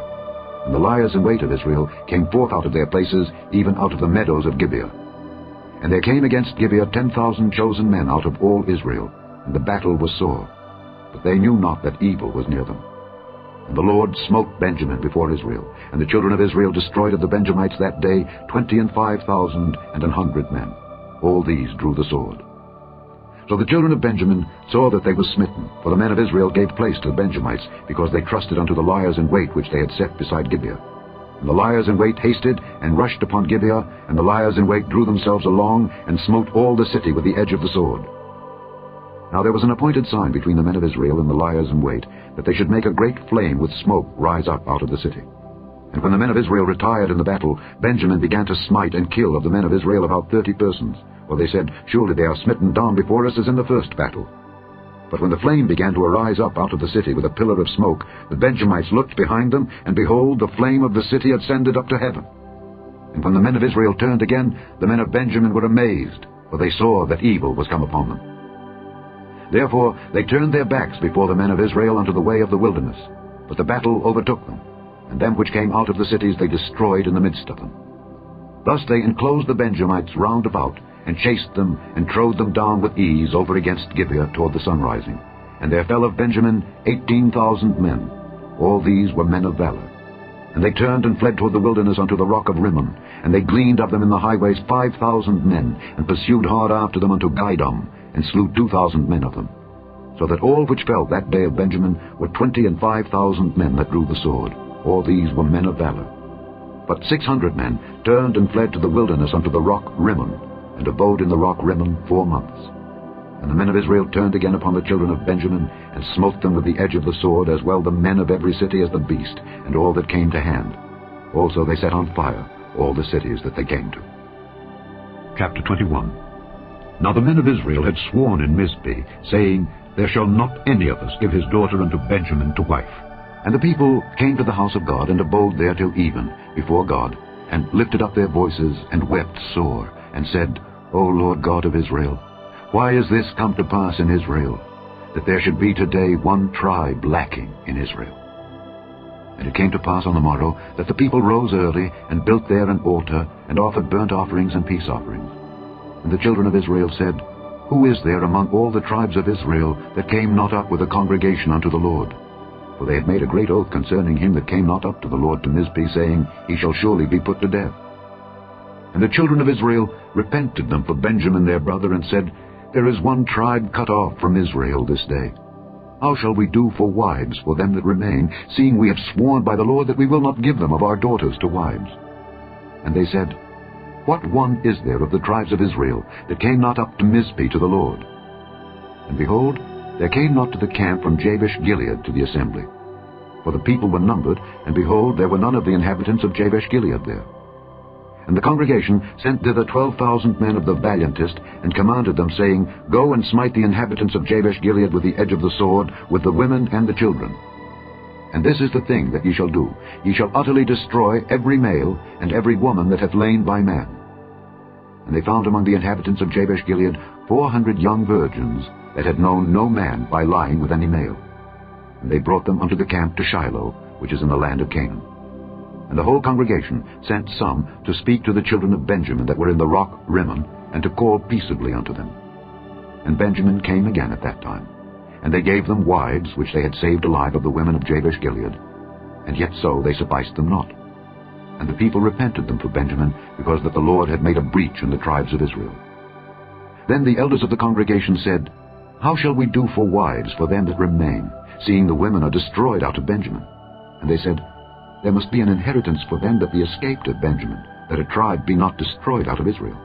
And the liers in wait of Israel came forth out of their places, even out of the meadows of Gibeah. And there came against Gibeah 10,000 chosen men out of all Israel, and the battle was sore. But they knew not that evil was near them. And the Lord smote Benjamin before Israel, and the children of Israel destroyed of the Benjamites that day 25,100 men. All these drew the sword. So the children of Benjamin saw that they were smitten, for the men of Israel gave place to the Benjamites, because they trusted unto the liers in wait which they had set beside Gibeah. And the liers in wait hasted, and rushed upon Gibeah, and the liers in wait drew themselves along, and smote all the city with the edge of the sword. Now there was an appointed sign between the men of Israel and the liers in wait, that they should make a great flame with smoke rise up out of the city. And when the men of Israel retired in the battle, Benjamin began to smite and kill of the men of Israel about 30 persons. For they said, Surely they are smitten down before us as in the first battle. But when the flame began to arise up out of the city with a pillar of smoke, the Benjamites looked behind them, and behold, the flame of the city ascended up to heaven. And when the men of Israel turned again, the men of Benjamin were amazed, for they saw that evil was come upon them. Therefore they turned their backs before the men of Israel unto the way of the wilderness. But the battle overtook them, and them which came out of the cities they destroyed in the midst of them. Thus they enclosed the Benjamites round about, and chased them, and trode them down with ease over against Gibeah toward the sunrising. And there fell of Benjamin 18,000 men. All these were men of valor. And they turned and fled toward the wilderness unto the rock of Rimmon. And they gleaned of them in the highways 5,000 men, and pursued hard after them unto Gidom, and slew 2,000 men of them. So that all which fell that day of Benjamin were 25,000 men that drew the sword. All these were men of valor. But 600 men turned and fled to the wilderness unto the rock Rimmon, and abode in the rock Rimmon 4 months. And the men of Israel turned again upon the children of Benjamin, and smote them with the edge of the sword, as well the men of every city as the beast, and all that came to hand. Also they set on fire all the cities that they came to. Chapter 21. Now the men of Israel had sworn in Mizpeh, saying, There shall not any of us give his daughter unto Benjamin to wife. And the people came to the house of God, and abode there till even, before God, and lifted up their voices, and wept sore, and said, O Lord God of Israel, why is this come to pass in Israel, that there should be today one tribe lacking in Israel? And it came to pass on the morrow, that the people rose early, and built there an altar, and offered burnt offerings and peace offerings. And the children of Israel said, Who is there among all the tribes of Israel that came not up with a congregation unto the Lord? For they had made a great oath concerning him that came not up to the Lord to Mizpeh, saying, He shall surely be put to death. And the children of Israel repented them for Benjamin their brother, and said, There is one tribe cut off from Israel this day. How shall we do for wives for them that remain, seeing we have sworn by the Lord that we will not give them of our daughters to wives? And they said, what one is there of the tribes of Israel that came not up to Mizpeh to the Lord? And behold, there came not to the camp from Jabesh-Gilead to the assembly. For the people were numbered, and behold, there were none of the inhabitants of Jabesh-Gilead there. And the congregation sent thither 12,000 men of the valiantest, and commanded them, saying, Go and smite the inhabitants of Jabesh-Gilead with the edge of the sword, with the women and the children. And this is the thing that ye shall do. Ye shall utterly destroy every male and every woman that hath lain by man. And they found among the inhabitants of Jabesh-Gilead 400 young virgins that had known no man by lying with any male. And they brought them unto the camp to Shiloh, which is in the land of Canaan. And the whole congregation sent some to speak to the children of Benjamin that were in the rock Rimmon, and to call peaceably unto them. And Benjamin came again at that time. And they gave them wives which they had saved alive of the women of Jabesh-Gilead. And yet so they sufficed them not. And the people repented them for Benjamin, because that the Lord had made a breach in the tribes of Israel. Then the elders of the congregation said, How shall we do for wives for them that remain, seeing the women are destroyed out of Benjamin? And they said, There must be an inheritance for them that be escaped of Benjamin, that a tribe be not destroyed out of Israel.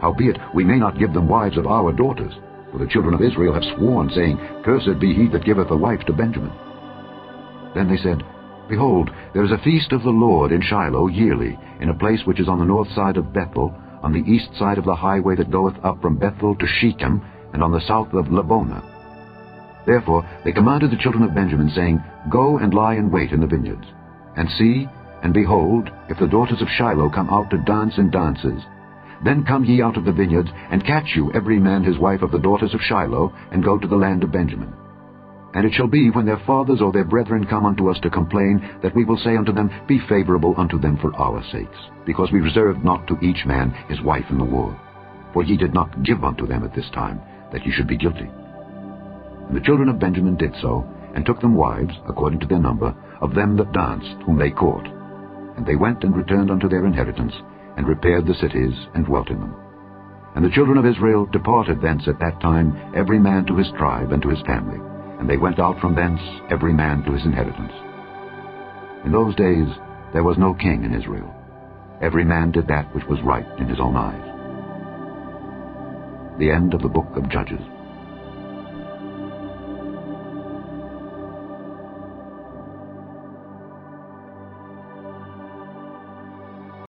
Howbeit we may not give them wives of our daughters, for the children of Israel have sworn, saying, Cursed be he that giveth a wife to Benjamin. Then they said, Behold, there is a feast of the Lord in Shiloh yearly, in a place which is on the north side of Bethel, on the east side of the highway that goeth up from Bethel to Shechem, and on the south of Lebonah. Therefore they commanded the children of Benjamin, saying, Go and lie in wait in the vineyards. And see, and behold, if the daughters of Shiloh come out to dance in dances, then come ye out of the vineyards, and catch you every man his wife of the daughters of Shiloh, and go to the land of Benjamin. And it shall be, when their fathers or their brethren come unto us to complain, that we will say unto them, Be favorable unto them for our sakes, because we reserved not to each man his wife in the war. For ye did not give unto them at this time, that ye should be guilty. And the children of Benjamin did so, and took them wives, according to their number, of them that danced, whom they caught. And they went and returned unto their inheritance, and repaired the cities, and dwelt in them. And the children of Israel departed thence at that time, every man to his tribe and to his family. And they went out from thence, every man to his inheritance. In those days there was no king in Israel. Every man did that which was right in his own eyes. The end of the book of Judges.